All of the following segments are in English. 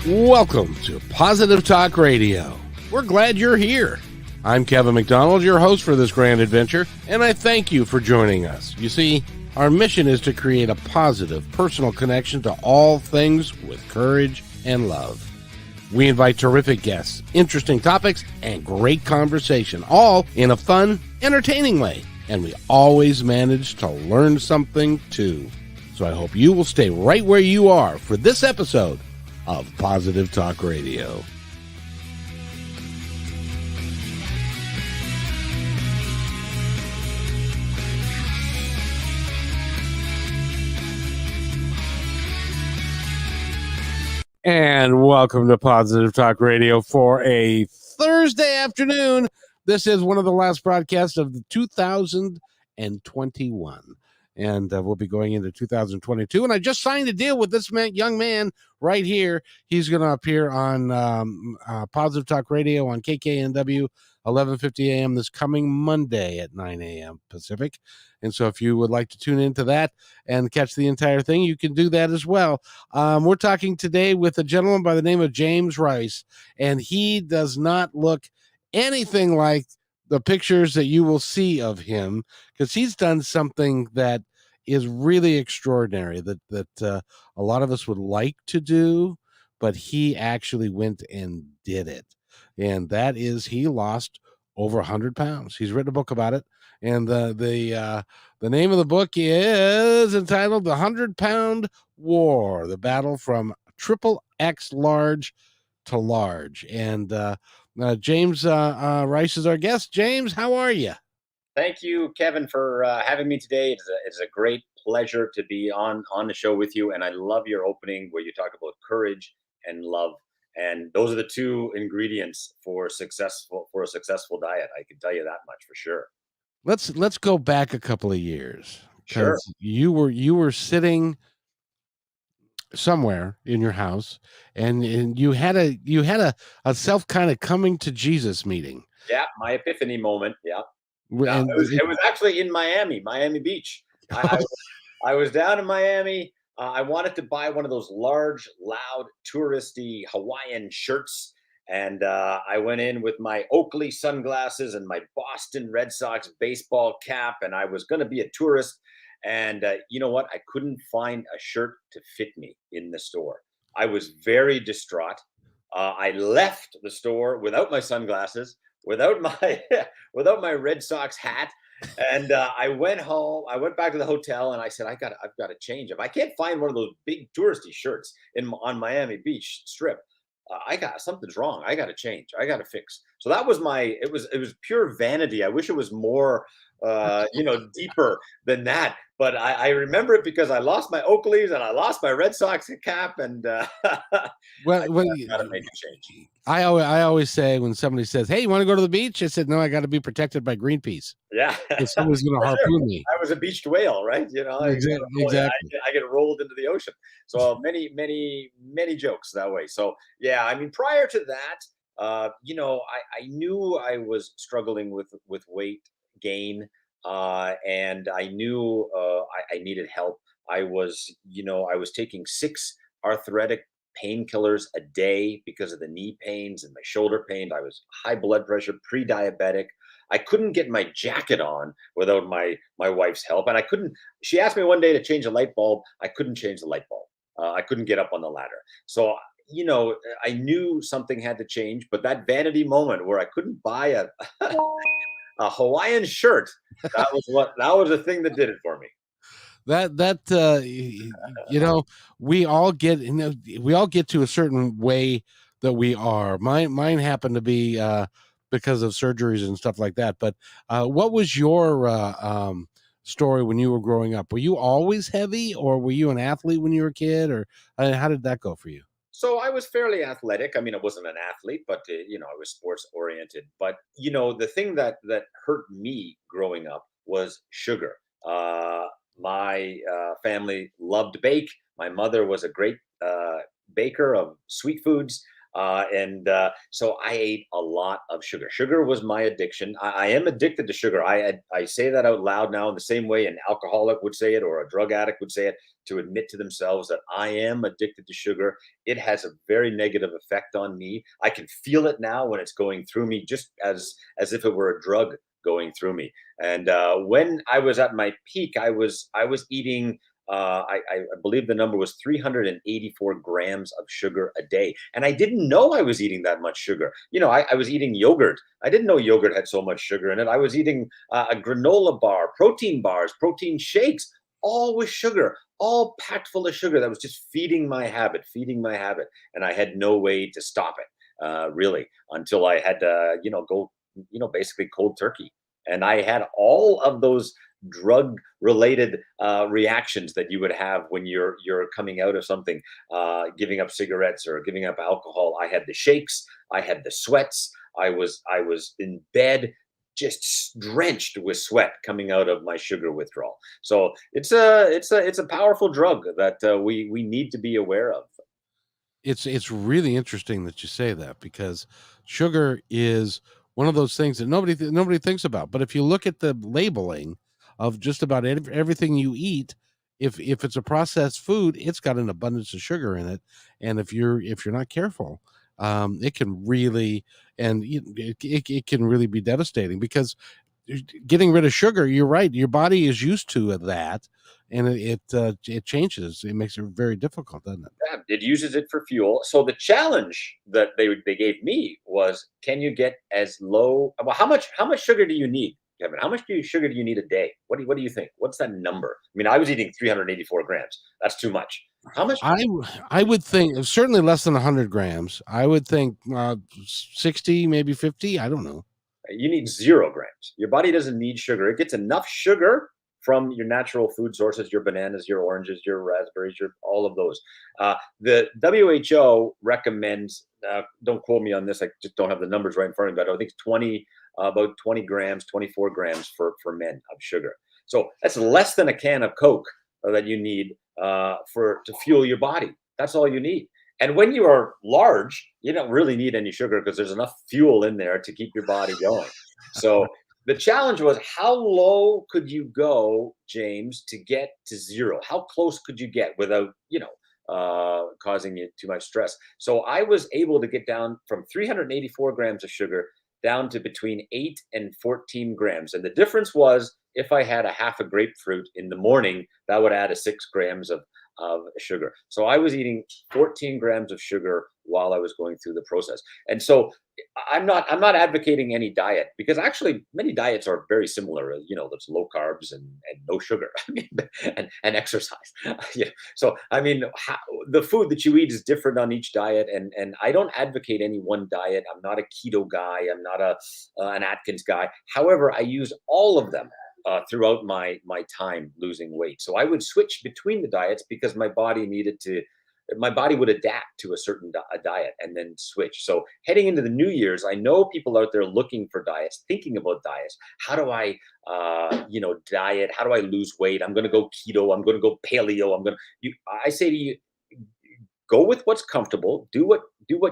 Welcome to Positive Talk Radio. We're glad you're here. I'm Kevin McDonald, your host for this grand adventure, and I thank you for joining us. You see, our mission is to create a positive, personal connection to all things with courage and love. We invite terrific guests, interesting topics, and great conversation, all in a fun, entertaining way. And we always manage to learn something, too. So I hope you will stay right where you are for this episode of Positive Talk Radio. And welcome to Positive Talk Radio for a Thursday afternoon. This is one of the last broadcasts of the 2021. And we'll be going into 2022. And I just signed a deal with this young man right here. He's going to appear on Positive Talk Radio on KKNW, 11:50 a.m. this coming Monday at 9 a.m. Pacific. And so if you would like to tune into that and catch the entire thing, you can do that as well. We're talking today with a gentleman by the name of James Rice, and he does not look anything like the pictures that you will see of him, because he's done something that is really extraordinary that a lot of us would like to do, but he actually went and did it. And that is, he lost over 100 pounds. He's written a book about it. And the name of the book is entitled The 100-Pound War, the battle from XXX large to large. And James Rice is our guest. James, how are you? Thank you, Kevin, for having me today. It's a great pleasure to be on the show with you. And I love your opening where you talk about courage and love. And those are the two ingredients for a successful diet. I can tell you that much for sure. Let's go back a couple of years. Sure. You were sitting somewhere in your house, and you had a self kind of coming to Jesus meeting. Yeah, my epiphany moment. Yeah. It was actually in Miami Beach. I was down in Miami. I wanted to buy one of those large, loud, touristy Hawaiian shirts. And I went in with my Oakley sunglasses and my Boston Red Sox baseball cap. And I was going to be a tourist. And you know what? I couldn't find a shirt to fit me in the store. I was very distraught. I left the store without my sunglasses, without my Red Sox hat. And I went home. I went back to the hotel and I said, I've got to change. If I can't find one of those big touristy shirts on Miami Beach Strip, something's wrong. I got to change. I got to fix. So that was it was pure vanity. I wish it was more, deeper than that. But I remember it because I lost my Oakleys and I lost my Red Sox cap, and well, I got to make a change. I always say when somebody says, "Hey, you want to go to the beach?" I said, "No, I got to be protected by Greenpeace." Yeah, someone's going to harpoon me. I was a beached whale, right? Exactly. I get rolled into the ocean. So many jokes that way. So yeah, I mean, prior to that, I knew I was struggling with weight gain, and I knew I needed help. I was taking 6 arthritic painkillers a day because of the knee pains and my shoulder pain. I was high blood pressure, pre-diabetic. I couldn't get my jacket on without my wife's help. And she asked me one day to change a light bulb. I couldn't change the light bulb. I couldn't get up on the ladder. So, I knew something had to change, but that vanity moment where I couldn't buy a Hawaiian shirt, that was the thing that did it for me. We all get to a certain way that we are. Mine happened to be because of surgeries and stuff like that. But what was your story when you were growing up? Were you always heavy, or were you an athlete when you were a kid, or how did that go for you? So I was fairly athletic. I mean, I wasn't an athlete, but I was sports oriented. But the thing that hurt me growing up was sugar. My family loved to bake. My mother was a great baker of sweet foods. So I ate a lot of sugar. Sugar was my addiction. I am addicted to sugar. I say that out loud now in the same way an alcoholic would say it or a drug addict would say it, to admit to themselves that I am addicted to sugar. It has a very negative effect on me. I can feel it now when it's going through me, just as if it were a drug going through me. And when I was at my peak, I was eating. I believe the number was 384 grams of sugar a day. And I didn't know I was eating that much sugar. I was eating yogurt. I didn't know yogurt had so much sugar in it. I was eating a granola bar, protein bars, protein shakes, all with sugar, all packed full of sugar. That was just feeding my habit, feeding my habit. And I had no way to stop it, really, until I had to, go, basically cold turkey. And I had all of those drug related reactions that you would have when you're coming out of something, giving up cigarettes or giving up alcohol. I had the shakes, I had the sweats. I was in bed, just drenched with sweat coming out of my sugar withdrawal. So it's a powerful drug that we need to be aware of. It's really interesting that you say that, because sugar is one of those things that nobody thinks about. But if you look at the labeling of just about everything you eat, if it's a processed food, it's got an abundance of sugar in it, and if you're not careful, it can really, and it can really be devastating, because getting rid of sugar, you're right, your body is used to that, and it changes. It makes it very difficult, doesn't it? Yeah, it uses it for fuel. So the challenge that they gave me was, can you get as low? Well, how much sugar do you need, Kevin? How much sugar do you need a day? What do you think? What's that number? I mean, I was eating 384 grams. That's too much. How much? I would think certainly less than 100 grams. I would think 60, maybe 50. I don't know. You need 0 grams. Your body doesn't need sugar. It gets enough sugar from your natural food sources, your bananas, your oranges, your raspberries, your all of those. The WHO recommends. Don't quote me on this. I just don't have the numbers right in front of me. But I think it's about 20 grams, 24 grams for men of sugar. So that's less than a can of Coke that you need to fuel your body. That's all you need. And when you are large, you don't really need any sugar because there's enough fuel in there to keep your body going. So the challenge was, how low could you go, James, to get to zero? How close could you get without, causing you too much stress? So I was able to get down from 384 grams of sugar down to between 8 and 14 grams. And the difference was, if I had a half a grapefruit in the morning, that would add a 6 grams of sugar. So I was eating 14 grams of sugar while I was going through the process. And so I'm not advocating any diet, because actually many diets are very similar. There's low carbs and no sugar. I mean, and exercise. Yeah. So I mean, the food that you eat is different on each diet, and I don't advocate any one diet. I'm not a keto guy. I'm not an Atkins guy. However, I use all of them throughout my time losing weight. So I would switch between the diets because my body would adapt to a certain diet and then switch. So heading into the New Year's, I know people out there looking for diets, thinking about diets. How do I, diet? How do I lose weight? I'm going to go keto. I'm going to go paleo. I say to you, go with what's comfortable, do what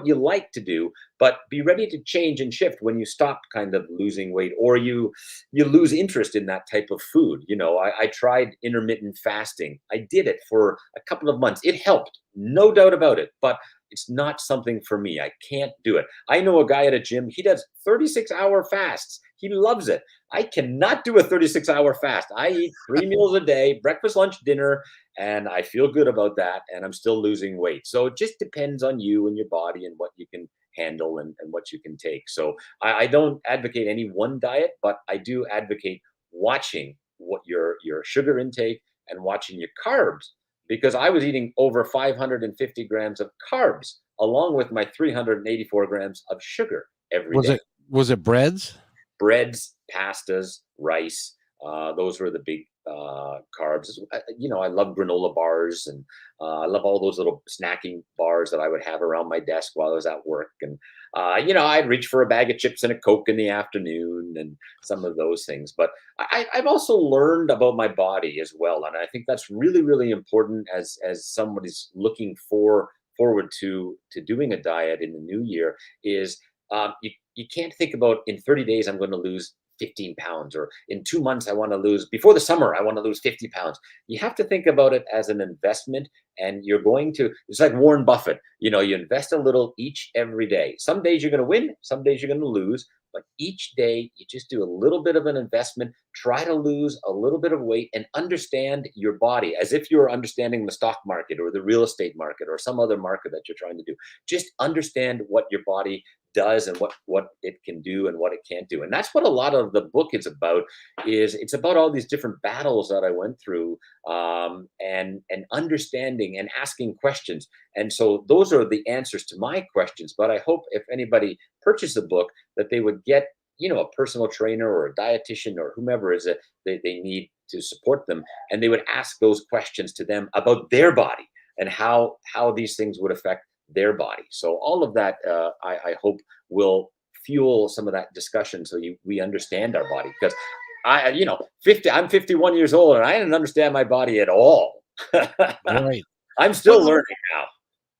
you like to do, but be ready to change and shift when you stop kind of losing weight, or you lose interest in that type of food. I tried intermittent fasting. I did it for a couple of months. It helped, no doubt about it, but it's not something for me. I can't do it. I know a guy at a gym, he does 36-hour fasts. He loves it. I cannot do a 36-hour fast. I eat 3 meals a day, breakfast, lunch, dinner, and I feel good about that, and I'm still losing weight. So it just depends on you and your body and what you can handle and what you can take. So I don't advocate any one diet, but I do advocate watching what your sugar intake and watching your carbs, because I was eating over 550 grams of carbs along with my 384 grams of sugar every Was day. it breads? Breads, pastas, rice. Those were the big carbs. I love granola bars, and I love all those little snacking bars that I would have around my desk while I was at work. And I'd reach for a bag of chips and a Coke in the afternoon, and some of those things. But I've also learned about my body as well, and I think that's really, really important as somebody's looking for forward to doing a diet in the new year is you can't think about in 30 days I'm going to lose 15 pounds, or in 2 months I want to lose, before the summer I want to lose 50 pounds. You have to think about it as an investment, and you're going to, it's like Warren Buffett, you know, you invest a little each every day. Some days you're going to win, some days you're going to lose, but each day you just do a little bit of an investment, try to lose a little bit of weight, and understand your body as if you're understanding the stock market or the real estate market or some other market that you're trying to do. Just understand what your body does and what it can do and what it can't do. And that's what a lot of the book is about. Is it's about all these different battles that I went through, and understanding and asking questions. And so those are the answers to my questions. But I hope if anybody purchased the book, that they would get, you know, a personal trainer or a dietitian or whomever is it they need to support them, and they would ask those questions to them about their body and how these things would affect their body. So all of that, I hope, will fuel some of that discussion, so we understand our body. Because I'm 51 years old and I didn't understand my body at all. Right. I'm still learning now.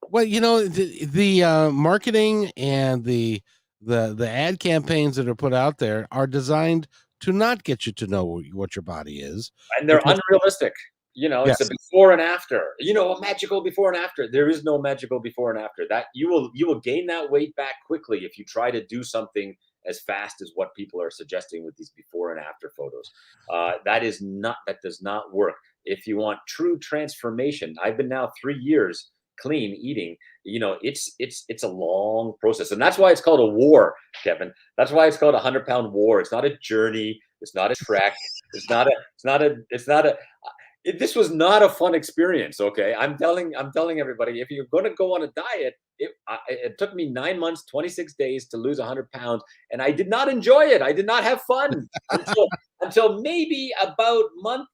Well, you know, the marketing and the ad campaigns that are put out there are designed to not get you to know what your body is, And they're because unrealistic. You know, it's yes, a before and after. You know, a magical before and after. There is no magical before and after. That you will gain that weight back quickly if you try to do something as fast as what people are suggesting with these before and after photos. That does not work. If you want true transformation, I've been now 3 years clean eating. You know, it's a long process, and that's why it's called a war, Kevin. That's why it's called a 100-pound war. It's not a journey. It's not a trek. This was not a fun experience. Okay, I'm telling everybody, if you're going to go on a diet, it took me 9 months, 26 days to lose 100 pounds, and I did not enjoy it. I did not have fun until maybe about month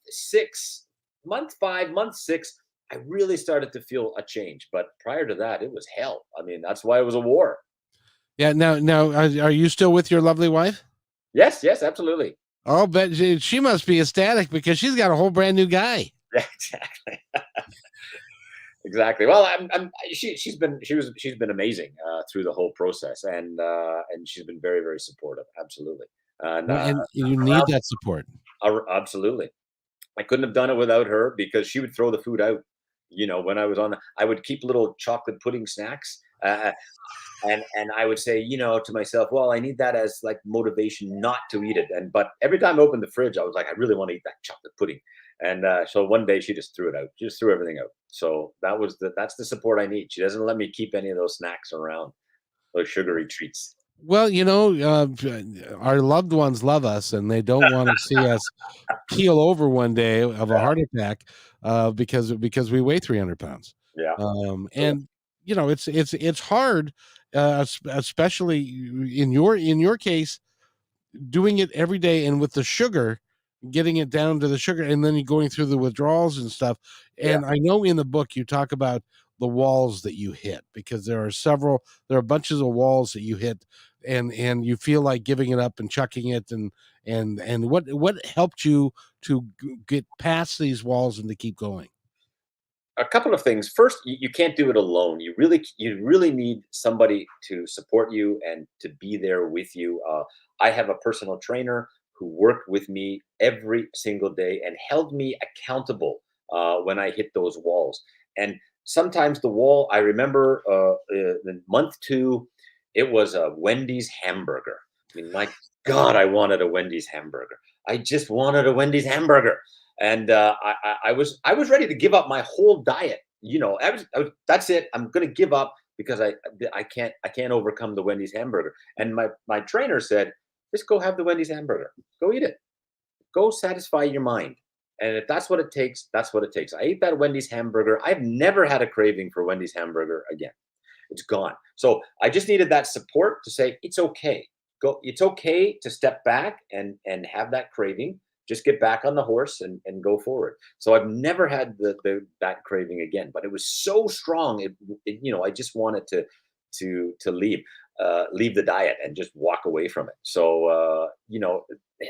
5, month 6. I really started to feel a change, but prior to that, it was hell. I mean, that's why it was a war. yeah. Now, are you still with your lovely wife? Yes, absolutely. Oh, but she must be ecstatic because she's got a whole brand new guy. Yeah, exactly. Exactly. Well, she's been amazing through the whole process, and she's been very, very supportive. Absolutely. And, Well, and you need that support. absolutely. I couldn't have done it without her, because she would throw the food out. You know, when I was I would keep little chocolate pudding snacks. And I would say, you know, to myself, well, I need that as like motivation not to eat it. But every time I opened the fridge, I was like, I really want to eat that chocolate pudding. And so one day she just threw it out. She just threw everything out. So that's the support I need. She doesn't let me keep any of those snacks around, those sugary treats. Well, you know, our loved ones love us, and they don't want to see us keel over one day of a heart attack, because we weigh 300 pounds. Yeah. And you know, it's hard, especially in your case, doing it every day, and with the sugar, getting it down to the sugar, and then you going through the withdrawals and stuff. Yeah. And I know in the book you talk about the walls that you hit, because there are bunches of walls that you hit, and you feel like giving it up and chucking it, and what helped you to get past these walls and to keep going? A couple of things. First, you can't do it alone. You really need somebody to support you and to be there with you. I have a personal trainer who worked with me every single day and held me accountable when I hit those walls. And sometimes the wall, I remember in month 2, it was a Wendy's hamburger. I mean, my God, I wanted a Wendy's hamburger. I just wanted a Wendy's hamburger. And I was ready to give up my whole diet. You know, that's it. I'm going to give up, because I can't overcome the Wendy's hamburger. And my trainer said, just go have the Wendy's hamburger. Go eat it. Go satisfy your mind. And if that's what it takes, that's what it takes. I ate that Wendy's hamburger. I've never had a craving for Wendy's hamburger again. It's gone. So I just needed that support to say it's okay. It's okay to step back and have that craving. Just get back on the horse and go forward. So I've never had that craving again. But it was so strong. I just wanted to leave the diet and just walk away from it. So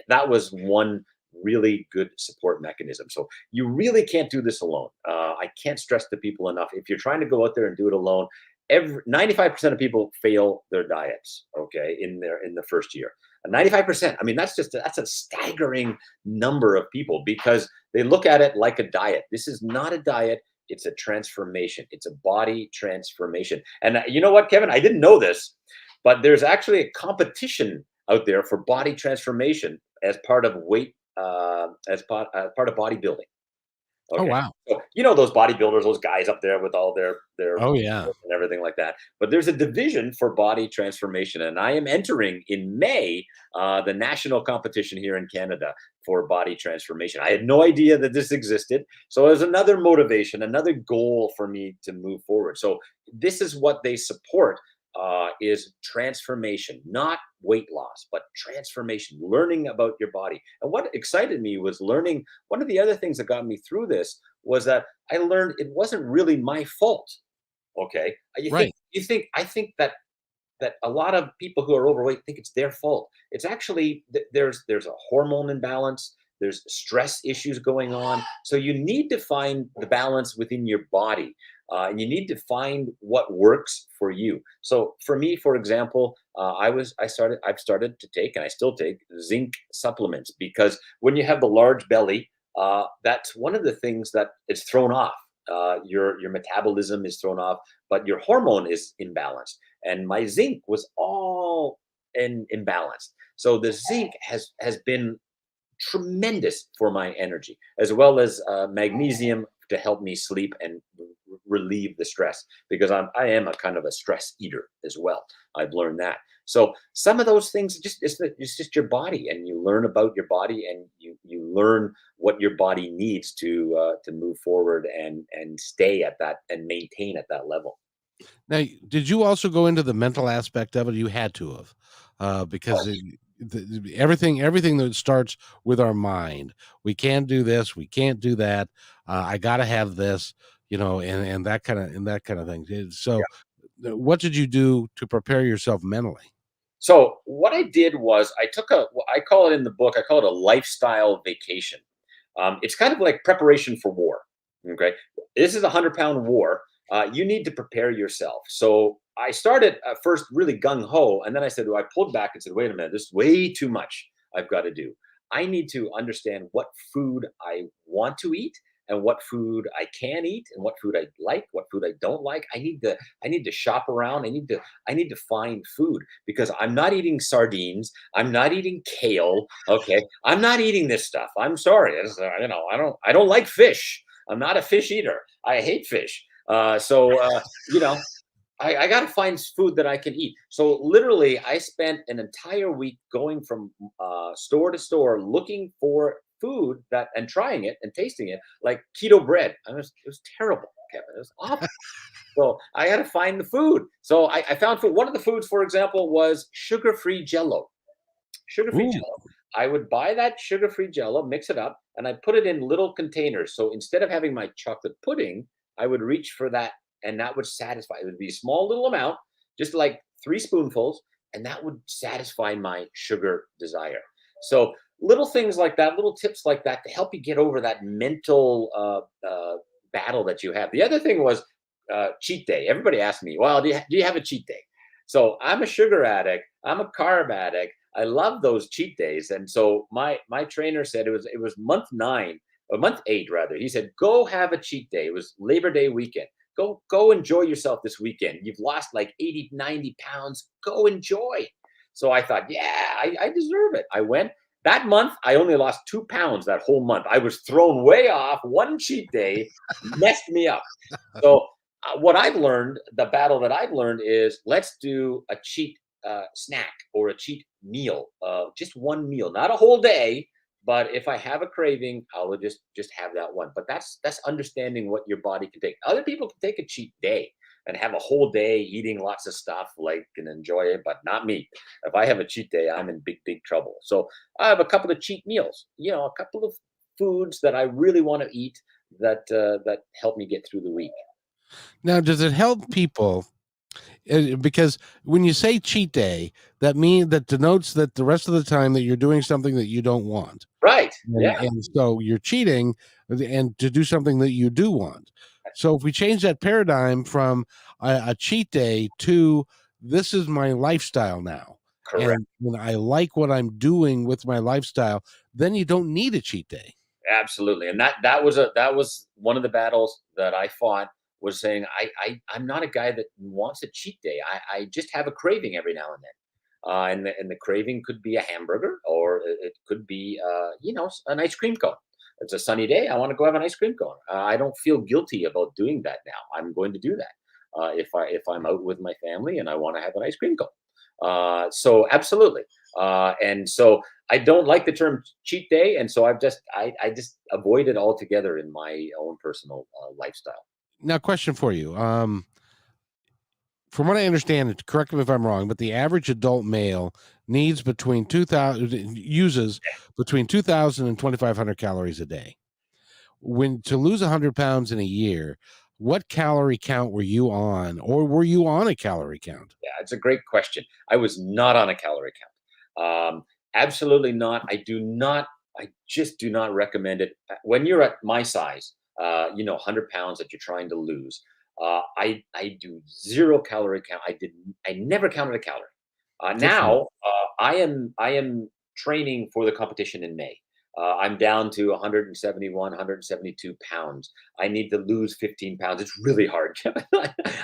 that was one really good support mechanism. So you really can't do this alone. I can't stress to people enough. If you're trying to go out there and do it alone, 95% of people fail their diets, okay, in the first year. 95%. I mean, that's a staggering number of people because they look at it like a diet. This is not a diet. It's a transformation. It's a body transformation. And you know what, Kevin? I didn't know this, but there's actually a competition out there for body transformation as part of part of bodybuilding. Oh, Okay. wow. So, you know, those bodybuilders, those guys up there with all their Oh, yeah. and everything like that. But there's a division for body transformation, and I am entering in May the national competition here in Canada for body transformation. I had no idea that this existed, so it was another motivation, another goal for me to move forward. So this is what they support. Is transformation, not weight loss, but transformation, learning about your body. And what excited me was learning. One of the other things that got me through this was that I learned it wasn't really my fault. Okay. Right. I think that a lot of people who are overweight think it's their fault. It's actually there's a hormone imbalance, there's stress issues going on. So you need to find the balance within your body, and you need to find what works for you. So for me, for example, I've started to take, and I still take, zinc supplements because when you have the large belly, that's one of the things that is thrown off. Your metabolism is thrown off, but your hormone is imbalanced, and my zinc was all imbalanced. So the zinc has been tremendous for my energy, as well as magnesium to help me sleep and relieve the stress because I am a kind of a stress eater as well. I've learned that. So some of those things, it's just your body, and you learn about your body, and you learn what your body needs to move forward and stay at that and maintain at that level. Now, did you also go into the mental aspect of it? You had to have, because everything that starts with our mind. We can't do this. We can't do that. I got to have this, and that kind of thing. So, what did you do to prepare yourself mentally? So what I did was I call it in the book, I call it a lifestyle vacation. It's kind of like preparation for war. Okay. This is a 100-pound war. You need to prepare yourself. So I started first really gung ho. And then I pulled back and said, wait a minute, this is way too much I've got to do. I need to understand what food I want to eat and what food I can eat and what food I like, what food I don't like. I need to shop around. I need to find food because I'm not eating sardines. I'm not eating kale. Okay. I'm not eating this stuff. I'm sorry. I don't like fish. I'm not a fish eater. I hate fish. You know, I got to find food that I can eat. So literally, I spent an entire week going from store to store looking for food that and trying it and tasting it, like keto bread. It was terrible, Kevin. It was awful. So I had to find the food. So I found food. One of the foods, for example, was sugar-free Jello. Sugar-free Ooh, Jello. I would buy that sugar-free Jello, mix it up, and I put it in little containers. So instead of having my chocolate pudding, I would reach for that, and that would satisfy. It would be a small little amount, just like 3 spoonfuls, and that would satisfy my sugar desire. So little things like that, little tips like that to help you get over that mental battle that you have. The other thing was cheat day. Everybody asked me, well, do you have a cheat day? So I'm a sugar addict. I'm a carb addict. I love those cheat days. And so my trainer said it was month 9 or month 8 rather. He said, go have a cheat day. It was Labor Day weekend. Go enjoy yourself this weekend. You've lost like 80, 90 pounds. Go enjoy. So I thought, yeah, I deserve it. I went. That month, I only lost 2 pounds that whole month. I was thrown way off. One cheat day messed me up. So what I've learned, the battle that I've learned is let's do a cheat snack or a cheat meal, just one meal, not a whole day. But if I have a craving, I'll just have that one. But that's understanding what your body can take. Other people can take a cheat day and have a whole day eating lots of stuff, like, and enjoy it, but not me. If I have a cheat day, I'm in big trouble. So I have a couple of cheat meals, a couple of foods that I really want to eat that help me get through the week. now does it help people? Because when you say cheat day, that denotes that the rest of the time that you're doing something that you don't want. Right. Yeah. And so you're cheating and to do something that you do want. So if we change that paradigm from a cheat day to this is my lifestyle now, Correct. and when I like what I'm doing with my lifestyle, then you don't need a cheat day. Absolutely. And that was one of the battles that I fought, was saying I'm not a guy that wants a cheat day. I just have a craving every now and then. And the craving could be a hamburger, or it could be an ice cream cone. It's a sunny day. I want to go have an ice cream cone. I don't feel guilty about doing that now. I'm going to do that if I'm out with my family and I want to have an ice cream cone. So absolutely. And so I don't like the term cheat day, and so I just avoid it altogether in my own personal lifestyle. Now, question for you. From what I understand, correct me if I'm wrong, but the average adult male needs between 2,000 uses between 2,000 and 2,500 calories a day. When to lose 100 pounds in a year, what calorie count were you on, or were you on a calorie count? Yeah, it's a great question. I was not on a calorie count. Absolutely not. I just do not recommend it. When you're at my size, 100 pounds that you're trying to lose, I do zero calorie count. I never counted a calorie. Good for you. Now I am training for the competition in May. I'm down to 171, 172 pounds. I need to lose 15 pounds. It's really hard.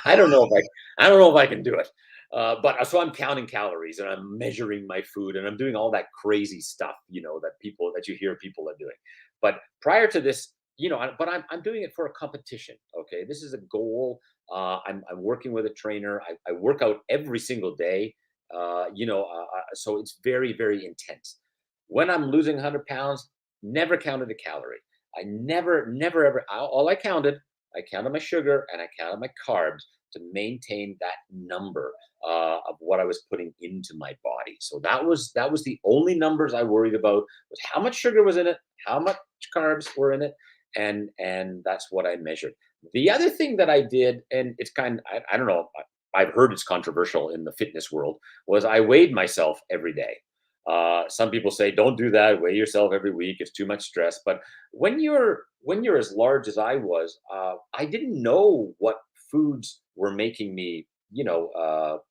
I don't know if I don't know if I can do it. But so I'm counting calories and I'm measuring my food and I'm doing all that crazy stuff, that you hear people are doing. But prior to this, I'm doing it for a competition. Okay, this is a goal. I'm working with a trainer. I work out every single day. So it's very, very intense. When I'm losing 100 pounds, never counted a calorie. I never ever. All I counted my sugar and I counted my carbs to maintain that number of what I was putting into my body. So that was the only numbers I worried about, was how much sugar was in it, how much carbs were in it, and that's what I measured. The other thing that I did, and it's I don't know, I've heard it's controversial in the fitness world, was I weighed myself every day. Some people say don't do that, weigh yourself every week, it's too much stress. But when you're as large as I was, I didn't know what foods were making me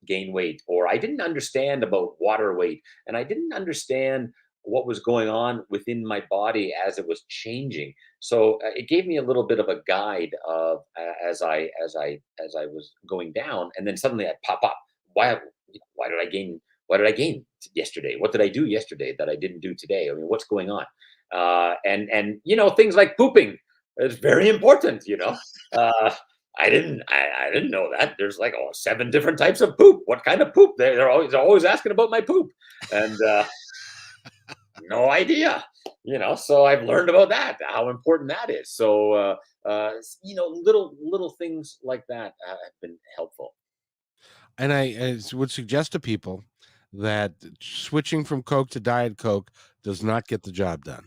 gain weight, or I didn't understand about water weight, and I didn't understand what was going on within my body as it was changing. So it gave me a little bit of a guide of as I was going down, and then suddenly I pop up. Why did I gain? Why did I gain yesterday? What did I do yesterday that I didn't do today? I mean, what's going on? And things like pooping is very important. I didn't know that. There's like 7 different types of poop. What kind of poop? They're always asking about my poop, and no idea. So I've learned about that, how important that is. So little things like that have been helpful. And I would suggest to people that switching from Coke to Diet Coke does not get the job done.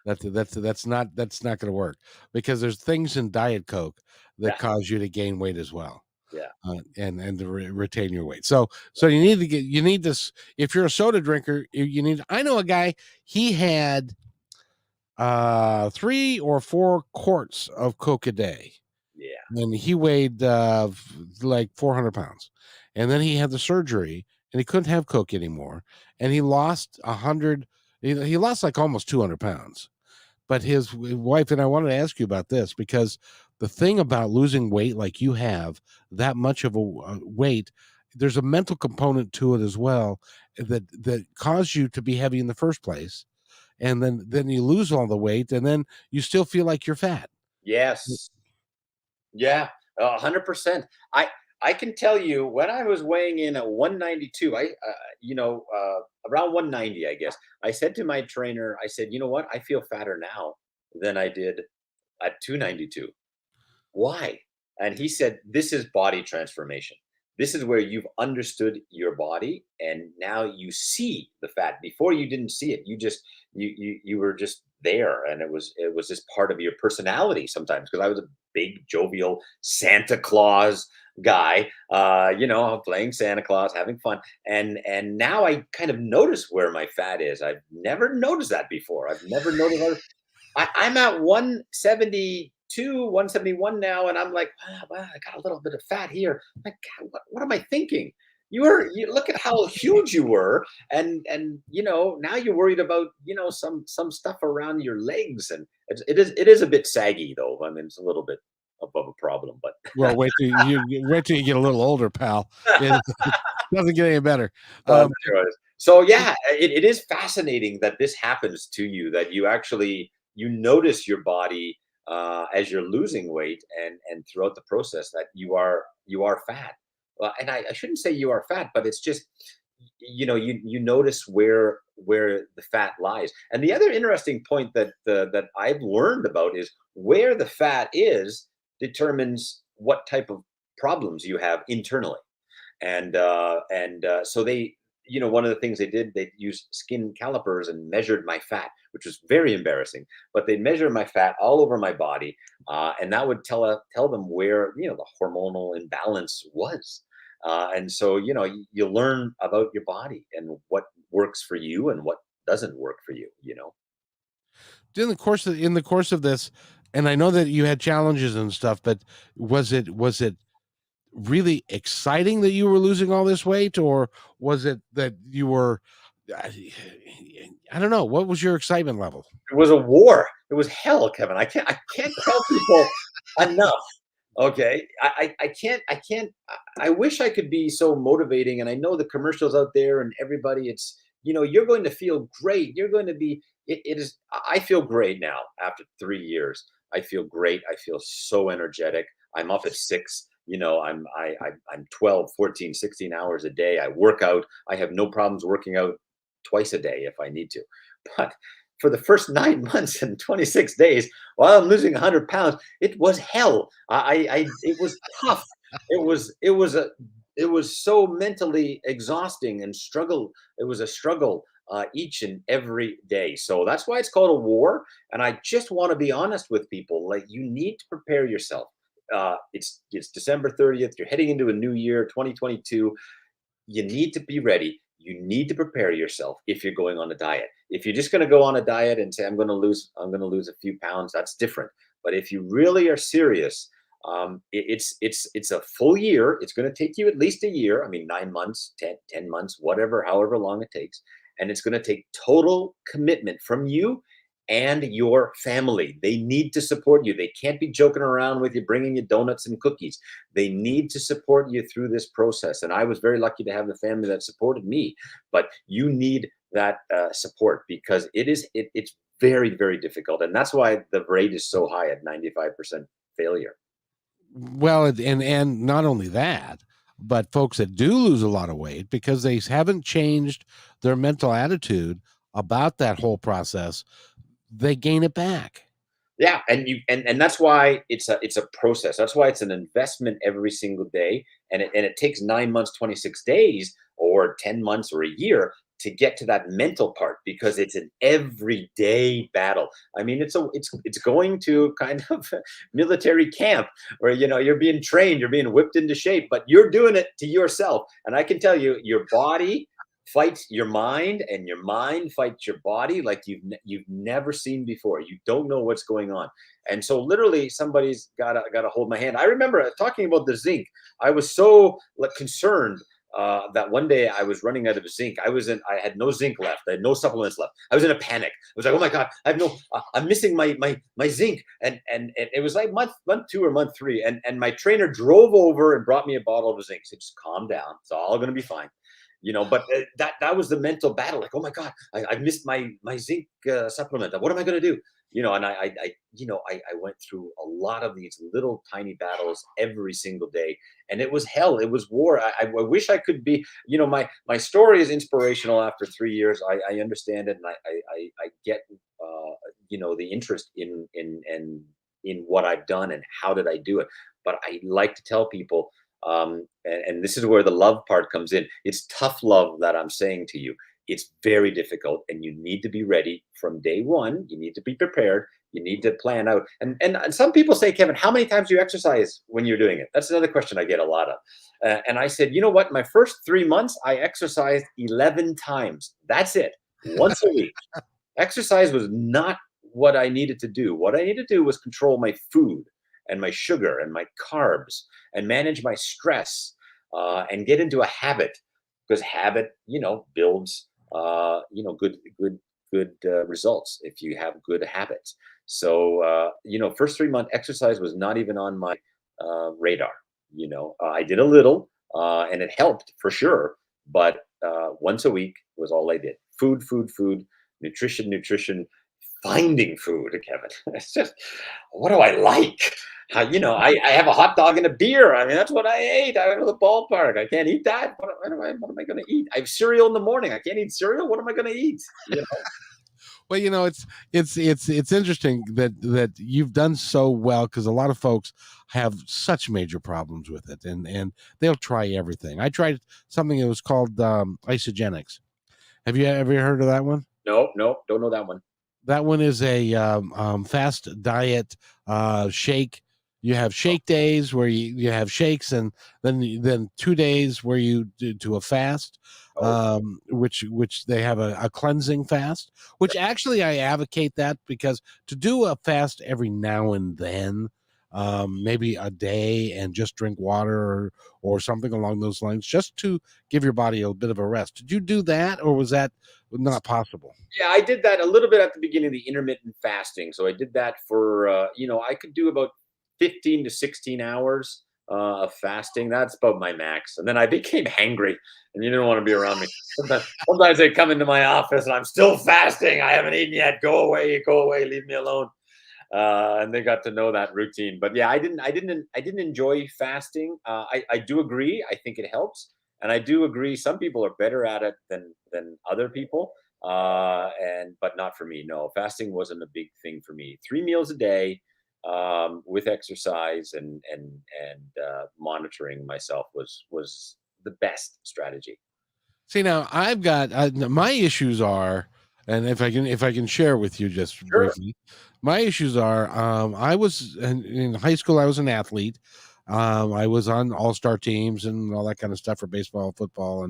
That's not going to work, because there's things in Diet Coke that Yeah, cause you to gain weight as well, yeah, and to retain your weight. So you need this. If you're a soda drinker, you need. I know a guy. He had 3 or 4 quarts of Coke a day, yeah. and he weighed like 400 pounds, and then he had the surgery and he couldn't have Coke anymore, and he lost 100. He lost like almost 200 pounds. But his wife, and I wanted to ask you about this, because the thing about losing weight like you have, that much of a weight, there's a mental component to it as well, that caused you to be heavy in the first place, and then you lose all the weight, and then you still feel like you're fat. Yes. Yeah, 100%. I can tell you, when I was weighing in at 192, around 190, I guess. I said to my trainer, I said, "You know what? I feel fatter now than I did at 292. Why?" And he said, "This is body transformation. This is where you've understood your body, and now you see the fat. Before you didn't see it. You were just there, and it was just part of your personality sometimes, because I was a big jovial Santa Claus guy, playing Santa Claus, having fun, and now I kind of notice where my fat is. I've never noticed that before. I've never noticed. I'm at 172, 171 now, and I'm like, wow, I got a little bit of fat here. Like, God, what am I thinking? You look at how huge you were, and now you're worried about some stuff around your legs, and it is a bit saggy though. I mean, it's a little bit above a problem, but Well, wait till you get a little older, pal. It doesn't get any better. but anyways. So yeah, it is fascinating that this happens to you, that you actually you notice your body as you're losing weight, and throughout the process that you are fat. And I shouldn't say you are fat, but it's just you notice where the fat lies. And the other interesting point that I've learned about is where the fat is determines what type of problems you have internally. So they, one of the things they did, they used skin calipers and measured my fat, which was very embarrassing. But they measured my fat all over my body, and that would tell them where the hormonal imbalance was. And so you learn about your body and what works for you and what doesn't work for you. In the course of this, and I know that you had challenges and stuff, but was it really exciting that you were losing all this weight, or was it that you were I don't know, what was your excitement level? It was a war. It was hell, Kevin. I can't tell people enough. Okay. I wish I could be so motivating. And I know the commercials out there and everybody, you're going to feel great. You're going to be, it is, I feel great now after 3 years. I feel great. I feel so energetic. I'm up at 6. I'm 12, 14, 16 hours a day. I work out. I have no problems working out twice a day if I need to. But for the first 9 months and 26 days, while I'm losing 100 pounds, it was hell. It was tough. It was so mentally exhausting and struggle. It was a struggle each and every day. So that's why it's called a war. And I just want to be honest with people. Like, you need to prepare yourself. It's December 30th. You're heading into a new year, 2022. You need to be ready. You need to prepare yourself if you're going on a diet. If you're just going to go on a diet and say, I'm going to lose a few pounds, that's different. But if you really are serious, it's a full year. It's going to take you at least a year. I mean, 9 months, 10 months, whatever, however long it takes. And it's going to take total commitment from you and your family. They need to support you. They can't be joking around with you, bringing you donuts and cookies. They need to support you through this process. And I was very lucky to have the family that supported me. But you need that support, because it's very, very difficult. And that's why the rate is so high at 95% failure. Well, and not only that, but folks that do lose a lot of weight, because they haven't changed their mental attitude about that whole process, they gain it back. Yeah, and that's why it's a process. That's why it's an investment every single day, and it takes 9 months, 26 days, or 10 months, or a year to get to that mental part, because it's an everyday battle. I mean, it's going to kind of military camp where you're being trained, you're being whipped into shape, but you're doing it to yourself. And I can tell you, your body fights your mind, and your mind fights your body like you've never seen before. You don't know what's going on. And so literally somebody's gotta hold my hand. I remember talking about the zinc. I was so concerned that one day I was running out of zinc. I had no zinc left. I had no supplements left. I was in a panic. I was like, oh my God, I'm missing my zinc. And it was like month 2 or month 3. And my trainer drove over and brought me a bottle of zinc. Said, just calm down. It's all going to be fine. But that was the mental battle. Like, oh my God, I missed my zinc supplement. What am I going to do? And I went through a lot of these little tiny battles every single day, and it was hell. It was war. I wish I could be, my story is inspirational after 3 years. I understand it. And I get, the interest in what I've done and how did I do it. But I like to tell people, and this is where the love part comes in. It's tough love that I'm saying to you. It's very difficult, and you need to be ready from day one. You need to be prepared. You need to plan out. And some people say, Kevin, how many times do you exercise when you're doing it? That's another question I get a lot of. And I said, you know what? My first 3 months, I exercised 11 times. That's it, once a week. Exercise was not what I needed to do. What I needed to do was control my food and my sugar and my carbs and manage my stress, and get into a habit, because habit, builds, good results if you have good habits. So, first 3 month exercise was not even on my radar. I did a little, and it helped for sure, but once a week was all I did. Food, food, food, nutrition, nutrition, finding food, Kevin. It's just, what do I like? I have a hot dog and a beer. I mean, that's what I ate. I went to the ballpark. I can't eat that. What am I going to eat? I have cereal in the morning. I can't eat cereal. What am I going to eat? Well, it's interesting that you've done so well, because a lot of folks have such major problems with it, and they'll try everything. I tried something that was called isogenics. Have you ever heard of that one? No, don't know that one. That one is a fast diet shake. You have shake days where you have shakes, and then 2 days where you do a fast, which they have a cleansing fast, which actually I advocate that, because to do a fast every now and then, maybe a day, and just drink water or something along those lines, just to give your body a bit of a rest. Did you do that, or was that not possible? Yeah, I did that a little bit at the beginning of the intermittent fasting. So I did that for, I could do about 15 to 16 hours of fasting. That's about my max. And then I became hangry, and you didn't want to be around me. Sometimes they come into my office and I'm still fasting. I haven't eaten yet. Go away, leave me alone. And they got to know that routine. But yeah, I didn't enjoy fasting. I do agree. I think it helps. And I do agree some people are better at it than other people. But not for me. No, fasting wasn't a big thing for me. 3 meals a day, with exercise and monitoring myself was the best strategy. See, now I've got my issues are, and if I can share with you just Sure. briefly, my issues are, I was in high school. I was an athlete. I was on all-star teams and all that kind of stuff for baseball, football,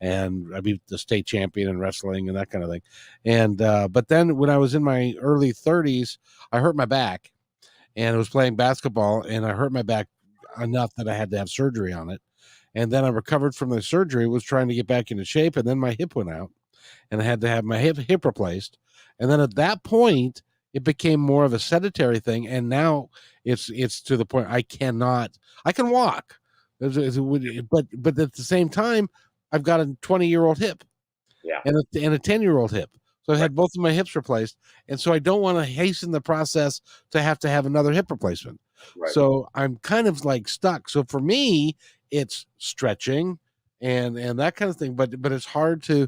and I beat the state champion in wrestling and that kind of thing. And but then when I was in my early 30s, I hurt my back, and I was playing basketball, and I hurt my back enough that I had to have surgery on it. And then I recovered from the surgery, was trying to get back into shape, and then my hip went out, and I had to have my hip replaced. And then at that point, it became more of a sedentary thing, and now it's to the point I can walk, but at the same time, I've got a 20-year-old hip Yeah. and a 10-year-old hip. So I Right. had both of my hips replaced, and so I don't want to hasten the process to have another hip replacement. Right. So I'm kind of like stuck. So for me, it's stretching and that kind of thing. But it's hard to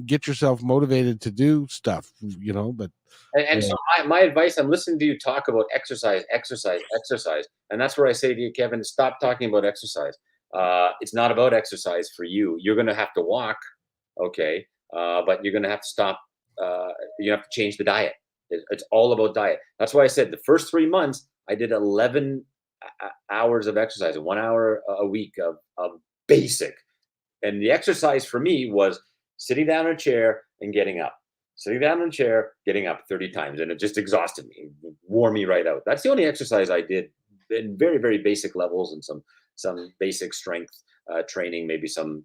get yourself motivated to do stuff, But And yeah, so my advice, I'm listening to you talk about exercise, exercise, exercise. And that's where I say to you, Kevin, stop talking about exercise. It's not about exercise for you. You're going to have to walk. Okay. But you're going to have to stop. You have to change the diet. It's all about diet. That's why I said the first 3 months, I did 11 hours of exercise, 1 hour a week of basic. And the exercise for me was sitting down in a chair and getting up, sitting down in a chair, getting up 30 times. And it just exhausted me, it wore me right out. That's the only exercise I did in very, very basic levels, and some basic strength training, maybe some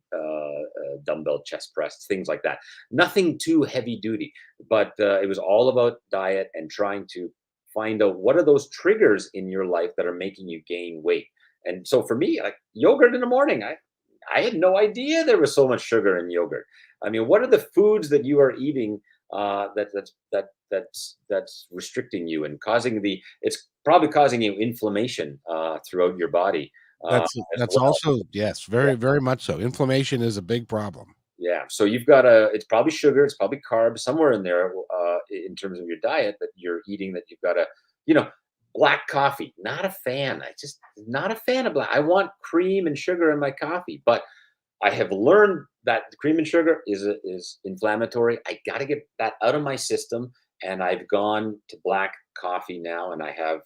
dumbbell chest press, things like that. Nothing too heavy duty, but it was all about diet and trying to find out what are those triggers in your life that are making you gain weight. And so for me, like yogurt in the morning, I had no idea there was so much sugar in yogurt. I mean, what are the foods that you are eating that's restricting you and causing it's probably causing you inflammation throughout your body as that's well. also, yes, Yeah. very, very much so. Inflammation is a big problem. Yeah. So it's probably sugar, it's probably carbs somewhere in there in terms of your diet that you're eating, that you've got to, you know, black coffee. Not a fan. I just not a fan of black. I want cream and sugar in my coffee, but I have learned that the cream and sugar is inflammatory. I got to get that out of my system, and I've gone to black coffee now, and I have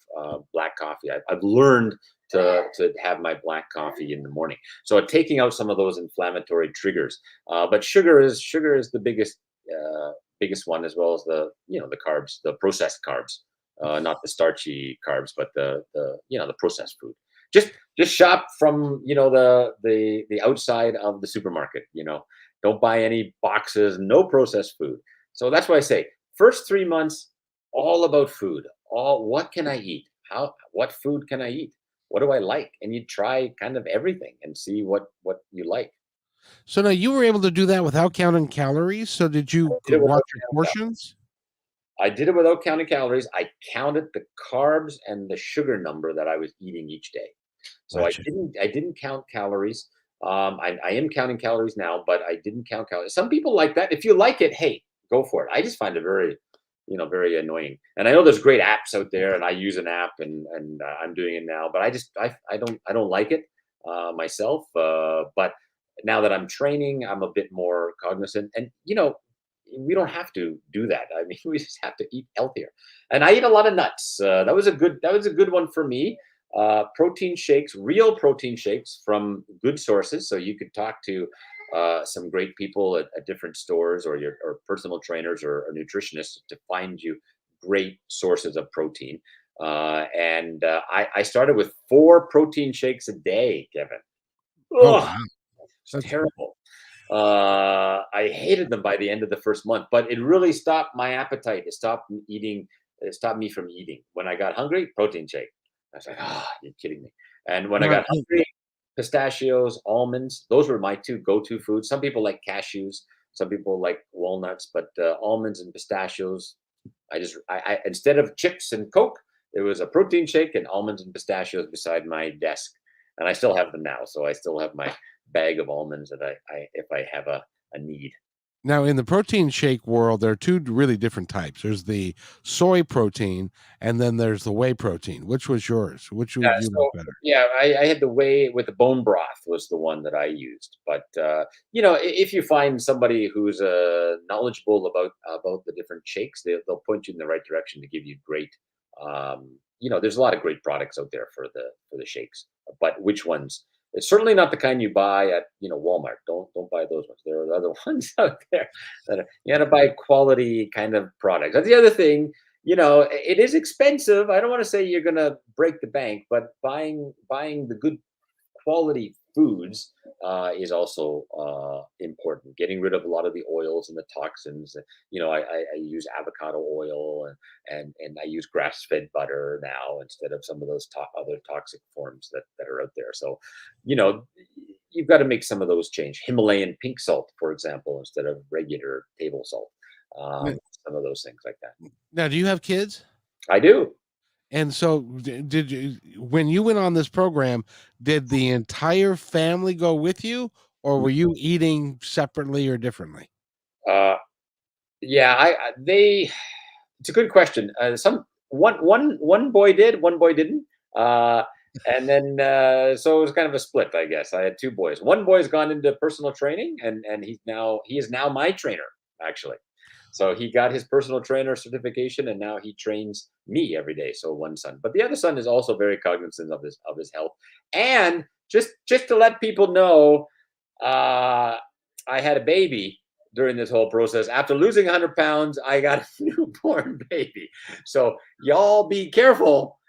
black coffee. I've learned to have my black coffee in the morning. So taking out some of those inflammatory triggers. But sugar is the biggest one, as well as the carbs, the processed carbs, not the starchy carbs, but the processed food. Just shop from the outside of the supermarket. Don't buy any boxes, no processed food. So that's why I say first 3 months, all about food. What can I eat? What food can I eat? What do I like? And you try kind of everything and see what you like. So now you were able to do that without counting calories. So did I you did it watch without your counting calories. portions? I did it without counting calories. I counted the carbs and the sugar number that I was eating each day. So I Gotcha. didn't count calories. I am counting calories now, but I didn't count calories. Some people like that. If you like it, hey, go for it. I just find it very annoying. And I know there's great apps out there, and I use an app, and I'm doing it now. But I don't like it myself. But now that I'm training, I'm a bit more cognizant. And we don't have to do that. I mean, we just have to eat healthier. And I eat a lot of nuts. That was a good one for me. Protein shakes, real protein shakes from good sources. So you could talk to some great people at different stores, or personal trainers, or nutritionists, to find you great sources of protein. And I started with 4 protein shakes a day, Kevin. Oh Ugh, wow. it's That's terrible. I hated them by the end of the first month, but it really stopped my appetite. It stopped me eating. It stopped me from eating. When I got hungry, protein shake. I was like, you're kidding me. And when I now, got hungry, pistachios, almonds, those were my 2 go-to foods. Some people like cashews, some people like walnuts, but almonds and pistachios, I instead of chips and Coke, there was a protein shake and almonds and pistachios beside my desk. And I still have them now. So I still have my bag of almonds that I if I have a need. now in the protein shake world, there are two really different types. There's the soy protein, and then there's the whey protein. Which was yours? Which Yeah, would you like so better? yeah, I had the whey with the bone broth was the one that I used. But if you find somebody who's knowledgeable about the different shakes, they'll point you in the right direction to give you great. There's a lot of great products out there for the shakes, but which ones? It's certainly not the kind you buy at Walmart. Don't buy those ones. There are other ones out there you got to buy quality kind of products. That's the other thing. It is expensive. I don't want to say you're going to break the bank, but buying the good quality foods is also important. Getting rid of a lot of the oils and the toxins. I use avocado oil, and I use grass-fed butter now instead of some of those other toxic forms that are out there. So, you know, you've got to make some of those change. Himalayan pink salt, for example, instead of regular table salt. N- Some of those things like that. Now, do you have kids? I do. And so, did you, when you went on this program, did the entire family go with you, or were you eating separately or differently? Uh, yeah, they. It's a good question. One boy did, one boy didn't. Uh, and then so it was kind of a split, I guess. I had 2 boys. One boy's gone into personal training, and he is now my trainer, actually. So he got his personal trainer certification, and now he trains me every day. So one son, but the other son is also very cognizant of his health. And just to let people know, uh, I had a baby during this whole process. After losing 100 pounds, I got a newborn baby. So y'all be careful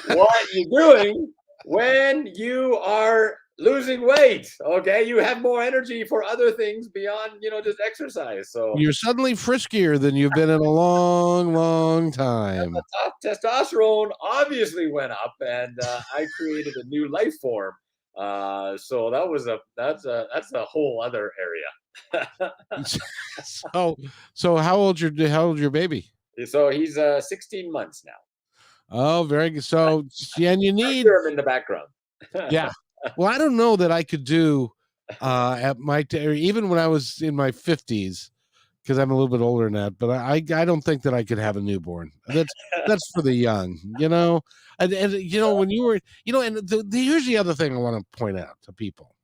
what you're doing when you are losing weight. Okay, you have more energy for other things beyond just exercise. So You're suddenly friskier than you've been in a long, long time. testosterone obviously went up, and I created a new life form. So that's a whole other area. So, so how old your baby? So he's 16 months now. Oh, very good. So, yeah, and you I need, hear him in the background. yeah. Well, I don't know that I could do at or even when I was in my 50s, because I'm a little bit older than that, but I don't think that I could have a newborn. That's for the young, and when you were, and here's the other thing I want to point out to people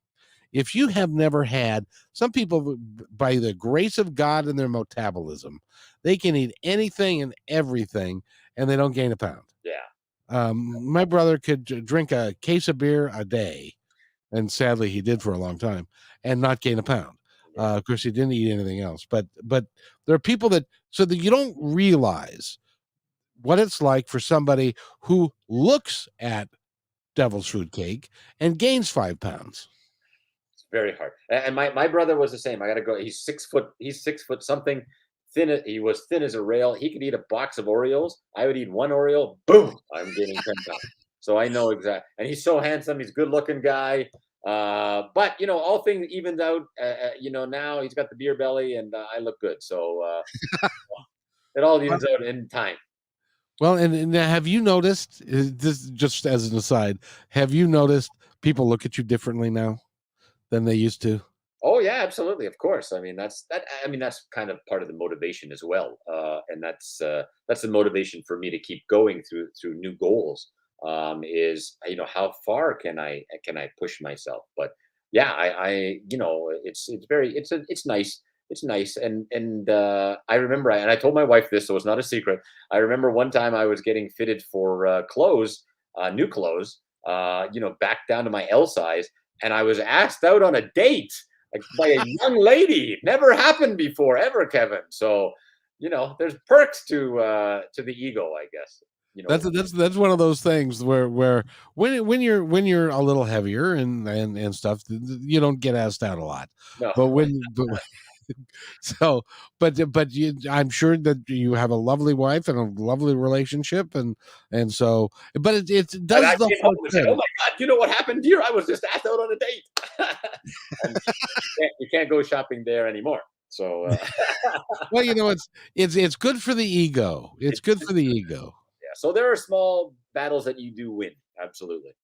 if you have never had, some people, by the grace of God and their metabolism, they can eat anything and everything and they don't gain a pound. Yeah. My brother could drink a case of beer a day, and sadly he did for a long time, and not gain a pound. Of course, he didn't eat anything else. But there are people that, so that you don't realize what it's like for somebody who looks at devil's food cake and gains 5 pounds. It's very hard. And my brother was the same. I got to go. He's 6 foot. He's 6 foot something. Thin. He was thin as a rail. He could eat a box of Oreos. I would eat one Oreo. Boom! I'm gaining 10 pounds. So I know exactly. And he's so handsome. He's a good looking guy. But all things evened out. Now he's got the beer belly, and I look good. So it all evens out in time. Well, and have you noticed, this just as an aside, have you noticed people look at you differently now than they used to? Oh yeah, absolutely. Of course. I mean, that's that. I mean, that's kind of part of the motivation as well, and that's the motivation for me to keep going through new goals. Is how far can I push myself? But yeah, it's nice. It's nice, and I remember, and I told my wife this, so it's not a secret. I remember one time I was getting fitted for clothes, new clothes, back down to my L size, and I was asked out on a date by a young lady. Never happened before, ever, Kevin. So, there's perks to the ego, I guess. That's one of those things where when you're a little heavier and stuff, you don't get asked out a lot. No. But so I'm sure that you have a lovely wife and a lovely relationship, and so, but it And does I the came home whole and said, "Oh my God, you know what happened here? I was just asked out on a date." And you can't go shopping there anymore. So, well, it's good for the ego. It's good for the ego. yeah. So there are small battles that you do win. Absolutely.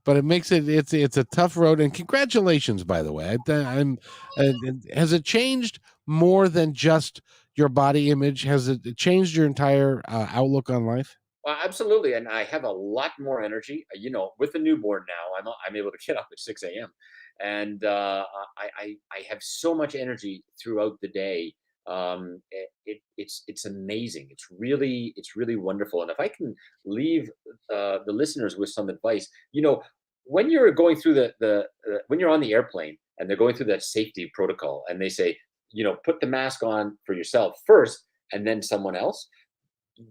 But it makes it's a tough road. And congratulations, by the way. I'm has it changed more than just your body image? Has it changed your entire outlook on life? Well, absolutely, and I have a lot more energy. With a newborn now, I'm able to get up at 6 a.m. and I have so much energy throughout the day. It's amazing. It's really wonderful. And if I can leave the listeners with some advice, when you're going through when you're on the airplane and they're going through that safety protocol, and they say, put the mask on for yourself first, and then someone else.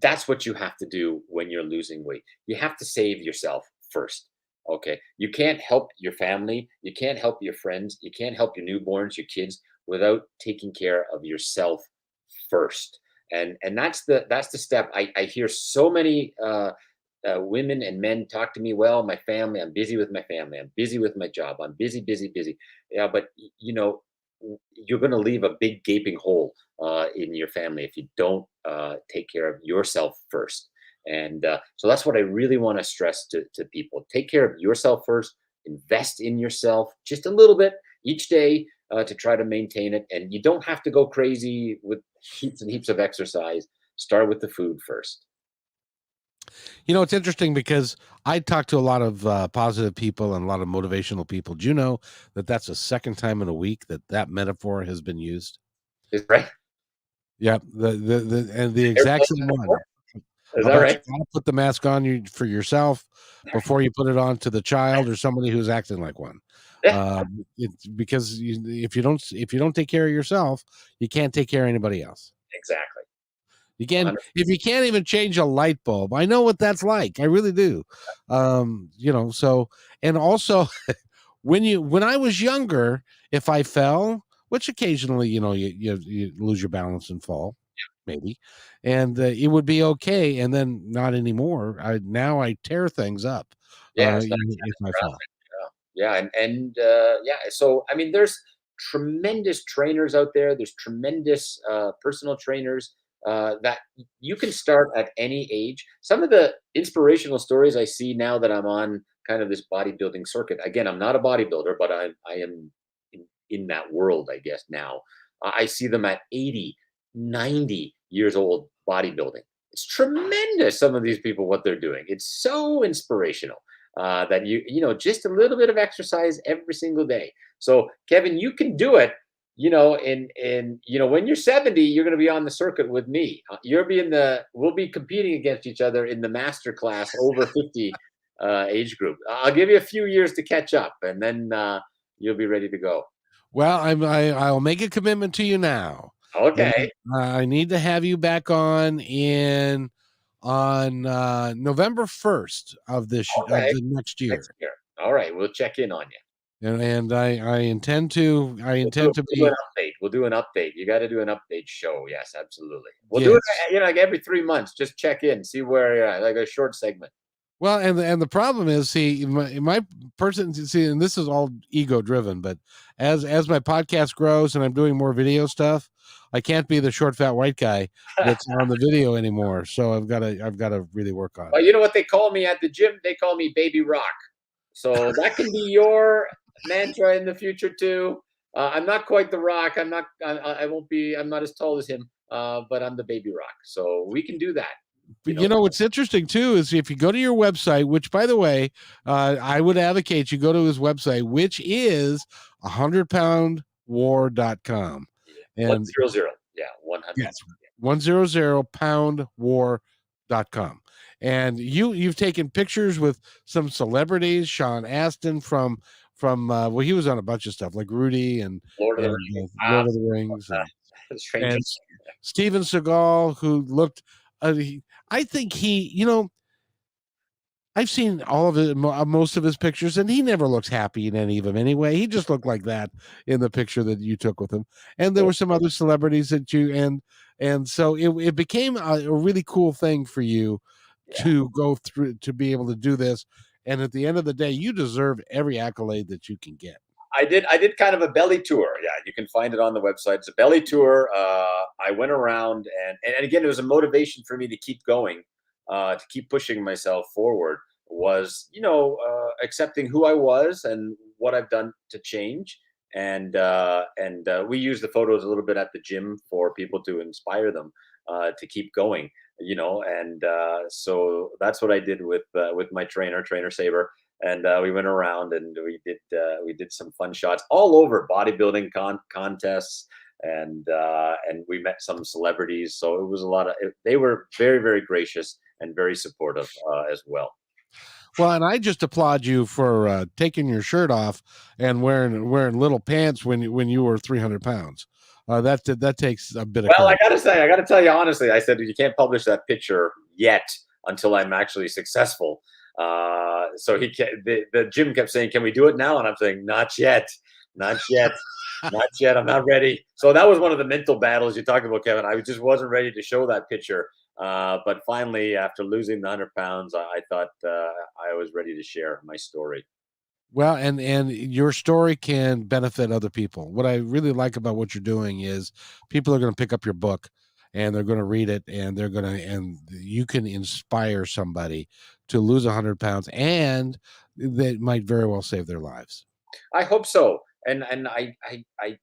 That's what you have to do when you're losing weight. You have to save yourself first. Okay. You can't help your family. You can't help your friends. You can't help your newborns, your kids, without taking care of yourself first. And that's the step. I hear so many women and men talk to me. Well, my family. I'm busy with my family. I'm busy with my job. I'm busy, busy, busy. Yeah, but you're going to leave a big gaping hole in your family if you don't take care of yourself first. And so that's what I really want to stress to people. Take care of yourself first, invest in yourself just a little bit each day to try to maintain it. And you don't have to go crazy with heaps and heaps of exercise. Start with the food first. It's interesting because I talk to a lot of positive people and a lot of motivational people. Do you know that that's the second time in a week that metaphor has been used? Is right? Yeah, the exact same one. Is that About right? you gotta put the mask on you for yourself before you put it on to the child or somebody who's acting like one. Yeah, It's because if you don't take care of yourself, you can't take care of anybody else. exactly. If you can't even change a light bulb, I know what that's like. I really do. So, and also when I was younger, if I fell, which occasionally, you lose your balance and fall, maybe, and it would be okay. And then not anymore. Now I tear things up. Yeah, it's If I fall. Yeah, yeah. So I mean, there's tremendous trainers out there. There's tremendous personal trainers that you can start at any age. Some of the inspirational stories I see now that I'm on kind of this bodybuilding circuit. Again, I'm not a bodybuilder, but I am in that world, I guess now. I see them at 80, 90 years old bodybuilding. It's tremendous. Some of these people, what they're doing. It's so inspirational. that just a little bit of exercise every single day. So Kevin, you can do it. When you're 70, you're going to be on the circuit with me. We'll be competing against each other in the master class over 50 age group. I'll give you a few years to catch up, and then you'll be ready to go. Well, I'll make a commitment to you now. Okay. I need to have you back on November 1st of the next year. All right, we'll check in on you. And I intend to We'll do an update. We'll do an update. You got to do an update show. Yes, absolutely. We'll do it, like every 3 months. Just check in, see where you're at, like a short segment. Well, and the problem is, see, my person, see, and this is all ego driven, but as my podcast grows and I'm doing more video stuff, I can't be the short fat white guy that's on the video anymore. So I've got to really work on it. Well, you know what they call me at the gym? They call me Baby Rock. So that can be your mantra in the future too. I'm not quite the Rock. I'm not as tall as him, but I'm the Baby Rock. So we can do that. What's interesting too is if you go to your website, which by the way, I would advocate you go to his website, which is 100poundwar.com. And 100. Yeah, 100. Yes, 100poundwar.com. And you've taken pictures with some celebrities, Sean Astin from he was on a bunch of stuff like Rudy and Lord of the Rings, and Steven Seagal, who looked I think I've seen all of it, most of his pictures, and he never looks happy in any of them anyway. He just looked like that in the picture that you took with him. And there were some other celebrities that and so it became a really cool thing for you to go through, to be able to do this. And at the end of the day, you deserve every accolade that you can get. I did kind of a belly tour. Yeah, you can find it on the website. It's a belly tour. I went around and again, it was a motivation for me to keep going, to keep pushing myself forward, was, accepting who I was and what I've done to change. And we use the photos a little bit at the gym for people to inspire them to keep going, so that's what I did with my Trainer Saber. And we went around and we did some fun shots all over bodybuilding contests, and we met some celebrities. So it was a lot of. They were very, very gracious and very supportive as well. Well, and I just applaud you for taking your shirt off and wearing little pants when you were 300 pounds. That takes a bit of. Well, I gotta tell you honestly. I said you can't publish that picture yet until I'm actually successful. So the gym kept saying, "Can we do it now?" And I'm saying, "Not yet, not yet, not yet. I'm not ready." So that was one of the mental battles you talked about, Kevin. I just wasn't ready to show that picture. But finally, after losing the 100 pounds, I thought I was ready to share my story. Well, and your story can benefit other people. What I really like about what you're doing is people are going to pick up your book and they're going to read it, and you can inspire somebody to lose 100 pounds, and that might very well save their lives. I hope so. And I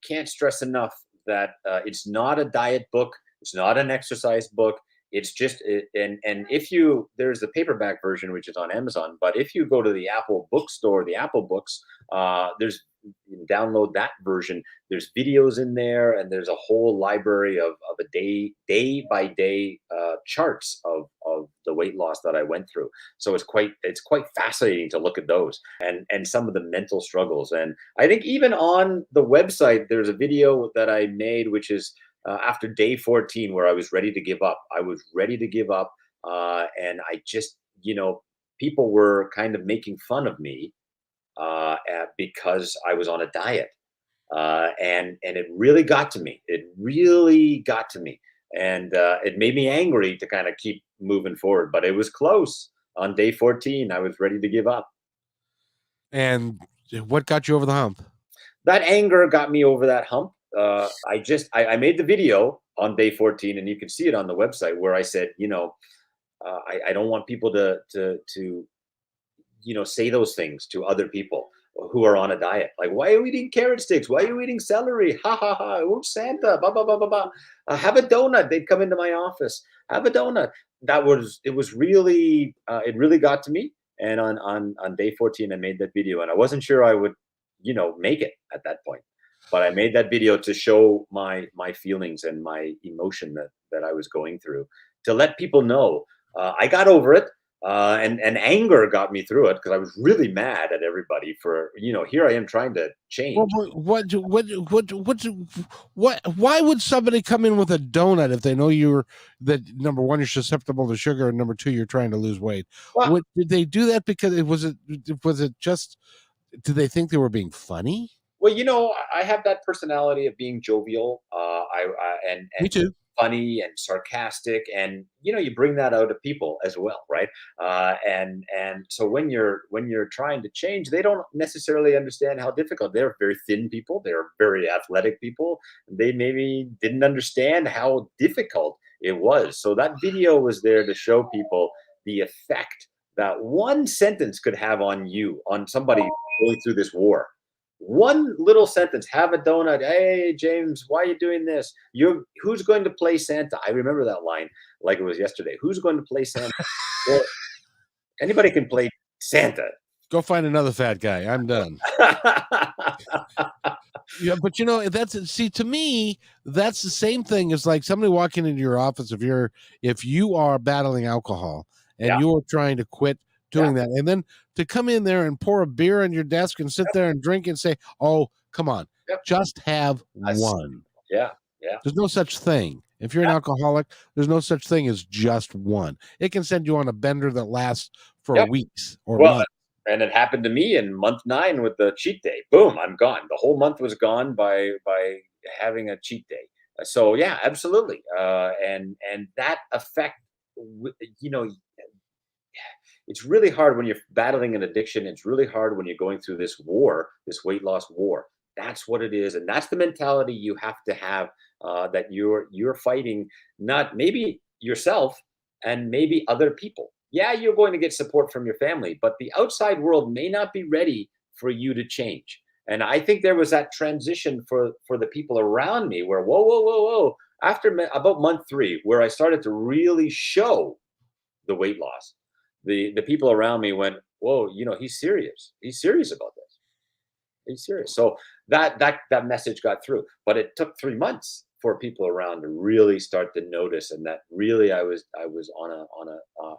can't stress enough that it's not a diet book. It's not an exercise book. It's just, there's the paperback version, which is on Amazon, but if you go to the Apple bookstore, the Apple books, you can download that version. There's videos in there, and there's a whole library of a day by day charts of the weight loss that I went through. So it's quite fascinating to look at those and some of the mental struggles. And I think even on the website, there's a video that I made, which is after day 14, where I was ready to give up. I was ready to give up, and I just, people were kind of making fun of me because I was on a diet, and it really got to me. It really got to me, and it made me angry to kind of keep moving forward. But it was close. On day 14, I was ready to give up. And what got you over the hump? That anger got me over that hump. I made the video on day 14, and you can see it on the website, where I said, I don't want people to say those things to other people who are on a diet. Like, why are you eating carrot sticks? Why are you eating celery? Ha ha ha! Oh, Santa! Blah blah blah blah blah. Have a donut. They'd come into my office. Have a donut. It really got to me, And on day 14, I made that video, and I wasn't sure I would, make it at that point. But I made that video to show my feelings and my emotion that I was going through, to let people know I got over it. And anger got me through it, because I was really mad at everybody for, here I am trying to Well, change. why would somebody come in with a donut if they know that number one, you're susceptible to sugar, and number two, you're trying to lose weight? Well, What did they do that because was it just, did they think they were being funny? Well, I have that personality of being jovial, Me and too. funny and sarcastic, and you bring that out of people as well, right? And so when you're trying to change, they don't necessarily understand how difficult. They're very thin people. They're very athletic people. They maybe didn't understand how difficult it was. So that video was there to show people the effect that one sentence could have on you, on somebody going through this war. One little sentence: have a donut. Hey, James, why are you doing this? Who's going to play Santa? I remember that line like it was yesterday. Who's going to play Santa? Well, anybody can play Santa. Go find another fat guy. I'm done. Yeah, but see, to me, that's the same thing as like somebody walking into your office. If you are battling alcohol and Yeah, you're trying to quit yeah, doing that, and then to come in there and pour a beer on your desk and sit there and drink and say, "Oh, come on, yep. just have That's- one." yeah, yeah, There's no such thing. If you're an yeah, alcoholic, there's no such thing as just one. It can send you on a bender that lasts for yep. weeks or Well, months. and it happened to me in month 9 with the cheat day. Boom, I'm gone. The whole month was gone by having a cheat day. So yeah, absolutely. And that effect, you know, it's really hard when you're battling an addiction. It's really hard when you're going through this war, this weight loss war. That's what it is, and that's the mentality you have to have. That you're fighting, not maybe yourself and maybe other people. Yeah, you're going to get support from your family, but the outside world may not be ready for you to change. And I think there was that transition for the people around me, where whoa, whoa, whoa, whoa. After about month 3, where I started to really show the weight loss, the people around me went, "Whoa, he's serious. He's serious about this. He's serious." So that message got through, but it took 3 months for people around to really start to notice, and that really I was I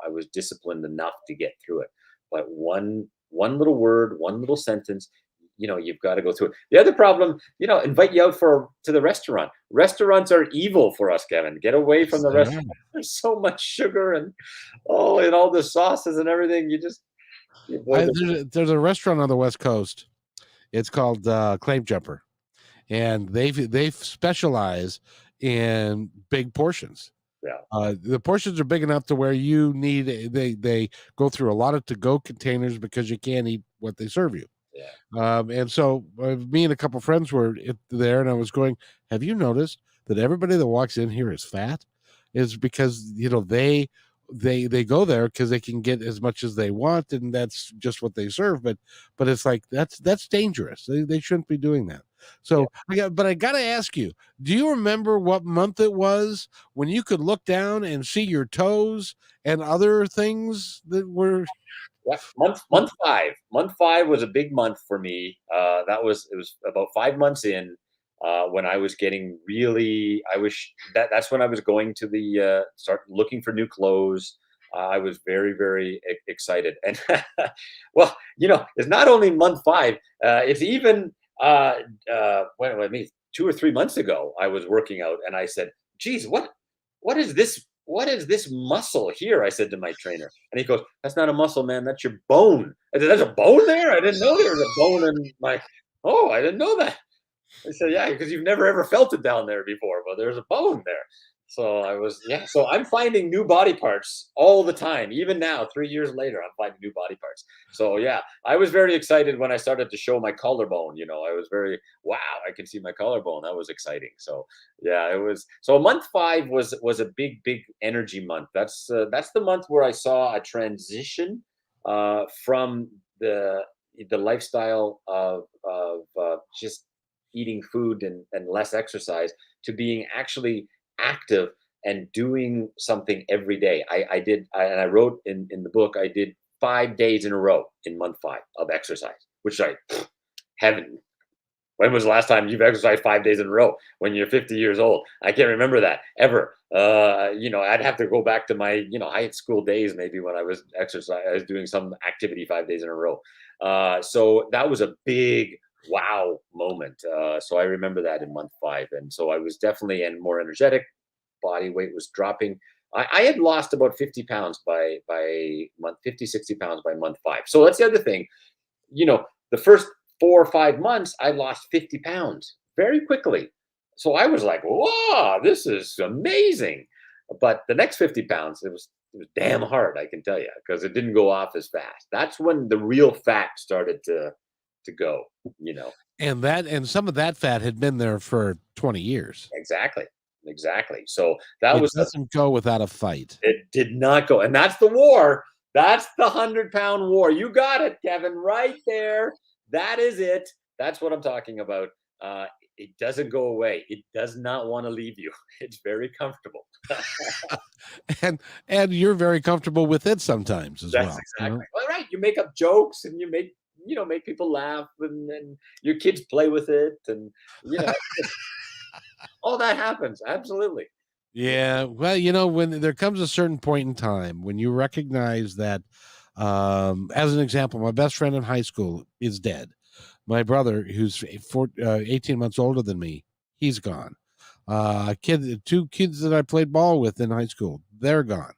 was disciplined enough to get through it. But one little word, one little sentence, you've got to go through it. The other problem, invite you out to the restaurant. Restaurants are evil for us, Kevin. Get away from the Yeah. restaurant. There's so much sugar and all the sauces and everything. You avoid them. There's a restaurant on the West Coast. It's called Claim Jumper, and they specialize in big portions. Yeah, The portions are big enough to where they go through a lot of to-go containers because you can't eat what they serve you. yeah, And so me and a couple friends were there, and I was going, "Have you noticed that everybody that walks in here is fat?" Is because they go there because they can get as much as they want, and that's just what they serve. But it's like that's dangerous. They shouldn't be doing that. yeah. So I got to ask you: do you remember what month it was when you could look down and see your toes and other things that were? Yeah, month 5 was a big month for me. It was about 5 months in, when I was getting really. That's when I was going to the start looking for new clothes. I was very, very excited, and well, it's not only month 5. It's even when I mean 2 or 3 months ago, I was working out, and I said, "Geez, what is this? What is this muscle here?" I said to my trainer, and he goes, "That's not a muscle, man. That's your bone." I said, "There's a bone there? I didn't know there was a bone in my." Oh, I didn't know that. I said, "Yeah, because you've never ever felt it down there before, but there's a bone there." So yeah. So I'm finding new body parts all the time. Even now, 3 years later, I'm finding new body parts. So yeah, I was very excited when I started to show my collarbone. I was very, wow, I can see my collarbone. That was exciting. So yeah, it was. So month 5 was a big energy month. That's the month where I saw a transition from the lifestyle of just eating food and less exercise, to being actually active and doing something every day. And I wrote in the book, I did 5 days in a row in month 5 of exercise, which I heaven. When was the last time you've exercised 5 days in a row when you're 50 years old? I can't remember that ever. I'd have to go back to my, high school days, maybe when I was doing some activity 5 days in a row. So that was a big wow moment. So I remember that in month 5. And so I was definitely and more energetic. Body weight was dropping. I had lost about 50 pounds by month 50, 60 pounds by month 5. So that's the other thing. The first 4 or 5 months, I lost 50 pounds very quickly. So I was like, "Wow, this is amazing!" But the next 50 pounds, it was damn hard, I can tell you, because it didn't go off as fast. That's when the real fat started to go. You know And some of that fat had been there for 20 years. exactly, exactly. So that It was doesn't go without a fight. it. Did not go, and that's the war. That's the 100-pound war. You got it, Kevin, right there. That is it. That's what I'm talking about. It doesn't go away. It does not want to leave you. It's very comfortable. And you're very comfortable with it sometimes as That's well. exactly well, right. You make up jokes and you make people laugh, and your kids play with it, and you know all that happens. Absolutely. Yeah, well, when there comes a certain point in time when you recognize that, as an example, my best friend in high school is dead. My brother, who's 18 months older than me, he's gone. Two kids that I played ball with in high school, they're gone.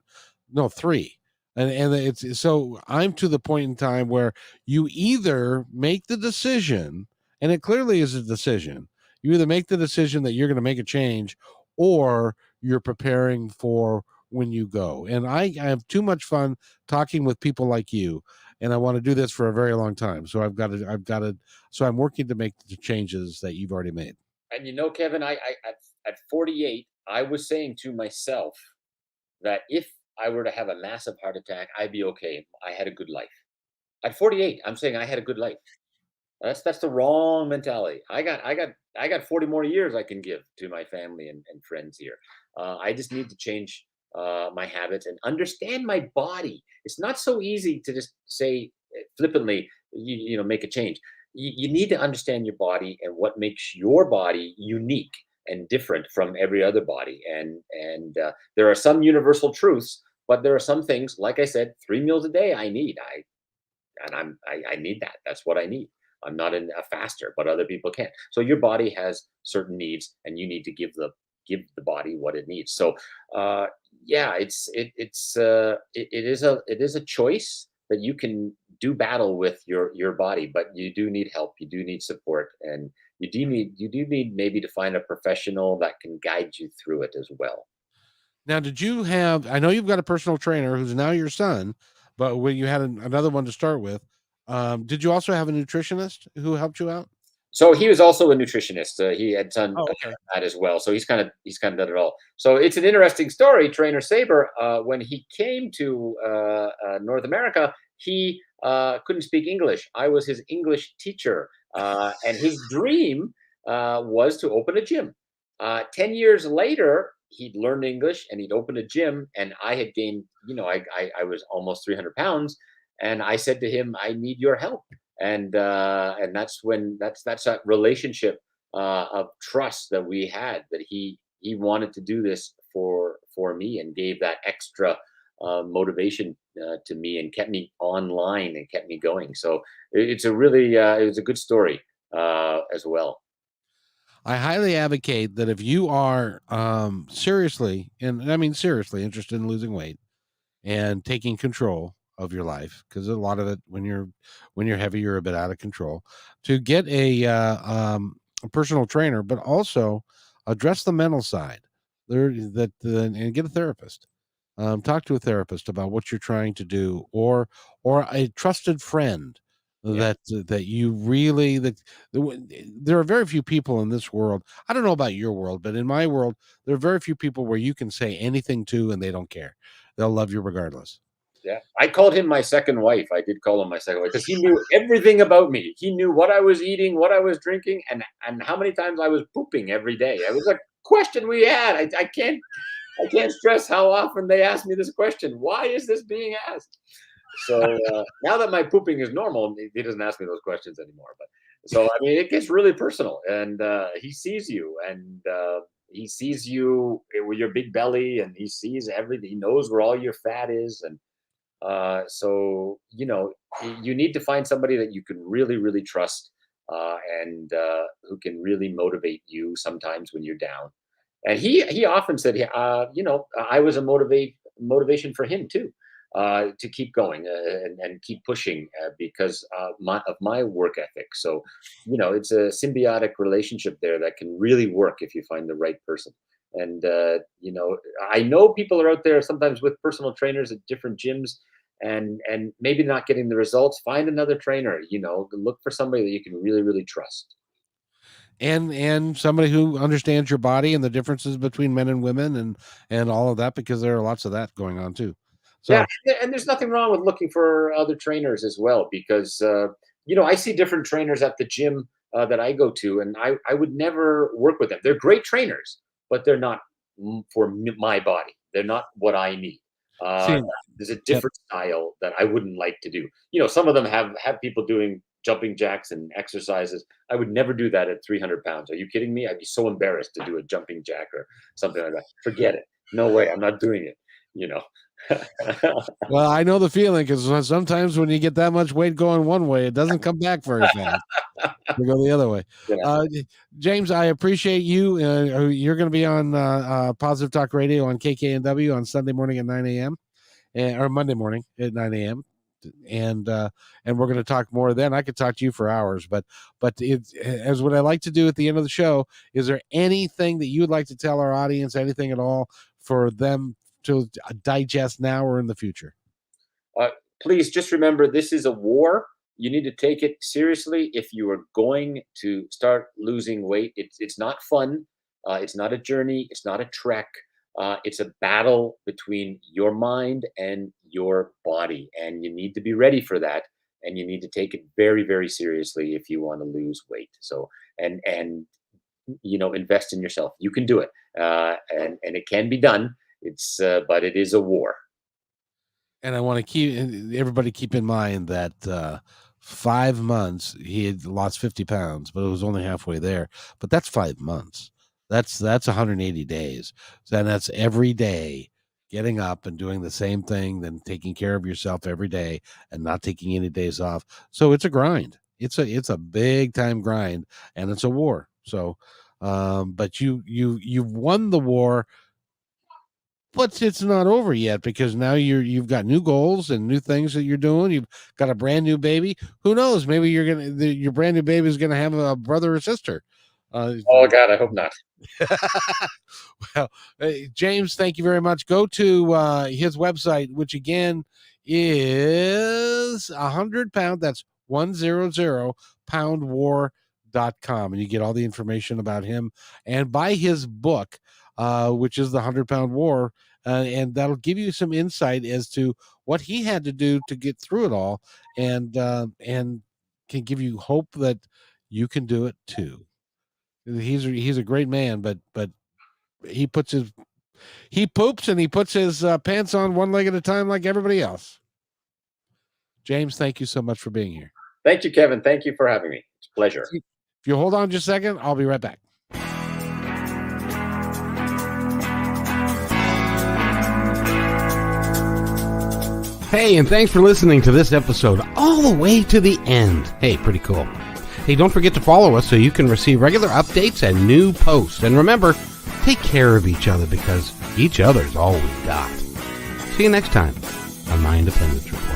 No, three. And it's so I'm to the point in time where you either make the decision, and it clearly is a decision. You either make the decision that you're going to make a change, or you're preparing for when you go. And I have too much fun talking with people like you, and I want to do this for a very long time. So so I'm working to make the changes that you've already made. And Kevin, at 48, I was saying to myself that if I were to have a massive heart attack, I'd be okay. I had a good life. At 48, I'm saying I had a good life. That's the wrong mentality. I got 40 more years I can give to my family and friends here. I just need to change my habits and understand my body. It's not so easy to just say flippantly, make a change. You need to understand your body and what makes your body unique and different from every other body. And there are some universal truths, but there are some things, like I said, 3 meals a day I need. I need that. That's what I need. I'm not a faster, but other people can. So your body has certain needs, and you need to give the body what it needs. So yeah, it is a choice that you can do battle with your body, but you do need help. You do need support, and you do need maybe to find a professional that can guide you through it as well. Now, did you have? I know you've got a personal trainer who's now your son, but when you had another one to start with, did you also have a nutritionist who helped you out? So he was also a nutritionist. He had done Oh, okay. that as well. So he's kind of done it all. So it's an interesting story. Trainer Saber, when he came to North America, he couldn't speak English. I was his English teacher, and his dream was to open a gym. 10 years later, he'd learned English and he'd opened a gym, and I had gained. I was almost 300 pounds, and I said to him, "I need your help." And that's when that's that relationship of trust that we had, that he wanted to do this for me and gave that extra motivation to me and kept me online and kept me going. So it's a really it was a good story as well. I highly advocate that if you are seriously, and I mean seriously, interested in losing weight and taking control of your life, because a lot of it, when you're heavy, you're a bit out of control, to get a personal trainer, but also address the mental side there, and get a therapist. Talk to a therapist about what you're trying to do, or a trusted friend Yeah. that you really there are very few people in this world. I don't know about your world, but in my world, there are very few people where you can say anything to and they don't care. They'll love you regardless. Yeah, I called him my second wife. I did call him my second wife because he knew everything about me. He knew what I was eating, what I was drinking, and how many times I was pooping every day. It was a question we had. I can't stress how often they asked me this question. Why is this being asked? So now that my pooping is normal, he doesn't ask me those questions anymore. But so I mean, it gets really personal, and he sees you, and he sees you with your big belly, and he sees everything. He knows where all your fat is, and so you need to find somebody that you can really, really trust, and who can really motivate you sometimes when you're down. And he often said, I was a motivation for him too, to keep going, and keep pushing, because of my work ethic. So, it's a symbiotic relationship there that can really work if you find the right person. And I know people are out there sometimes with personal trainers at different gyms, and maybe not getting the results. Find another trainer. Look for somebody that you can really, really trust. And somebody who understands your body and the differences between men and women, and all of that, because there are lots of that going on too. So yeah, and there's nothing wrong with looking for other trainers as well, because I see different trainers at the gym that I go to, and I would never work with them. They're great trainers, but they're not for my body. They're not what I need. see, There's a yep. different style that I wouldn't like to do. Some of them have people doing jumping jacks and exercises. I would never do that at 300 pounds. Are you kidding me? I'd be so embarrassed to do a jumping jack or something like that. Forget it. No way. I'm not doing it. Well, I know the feeling, because sometimes when you get that much weight going one way, it doesn't come back very fast. We go the other way. James, I appreciate you. You're going to be on Positive Talk Radio on KKNW on Sunday morning at 9 a.m. Or Monday morning at 9 a.m. And we're going to talk more then. I could talk to you for hours, but as what I like to do at the end of the show, is there anything that you would like to tell our audience, anything at all, for them to digest now or in the future? Please just remember, this is a war. You need to take it seriously. If you are going to start losing weight, it's not fun. It's not a journey. It's not a trek. It's a battle between your mind and your body, and you need to be ready for that. And you need to take it very, very seriously if you want to lose weight. So, and invest in yourself. You can do it, and it can be done. But it is a war. And I want to everybody keep in mind that 5 months he had lost 50 pounds, but it was only halfway there. But that's 5 months. That's 180 days. So that's every day getting up and doing the same thing, then taking care of yourself every day and not taking any days off. So it's a grind. It's a big time grind, and it's a war. So, but you've won the war. But it's not over yet, because now you've got new goals and new things that you're doing. You've got a brand new baby. Who knows? Maybe your brand new baby is gonna have a brother or sister. Oh God, I hope not. Well, James, thank you very much. Go to his website, which again is 100-pound. That's 100poundwar.com, and you get all the information about him, and buy his book, which is the 100-Pound War, and that'll give you some insight as to what he had to do to get through it all, and can give you hope that you can do it too. He's a great man, but he poops and he puts his pants on one leg at a time like everybody else. James, thank you so much for being here. Thank you, Kevin. Thank you for having me. It's a pleasure. If you hold on just a second, I'll be right back. Hey, and thanks for listening to this episode all the way to the end. Hey, pretty cool. Hey, don't forget to follow us so you can receive regular updates and new posts. And remember, take care of each other, because each other's all we got. See you next time on My Independence Report.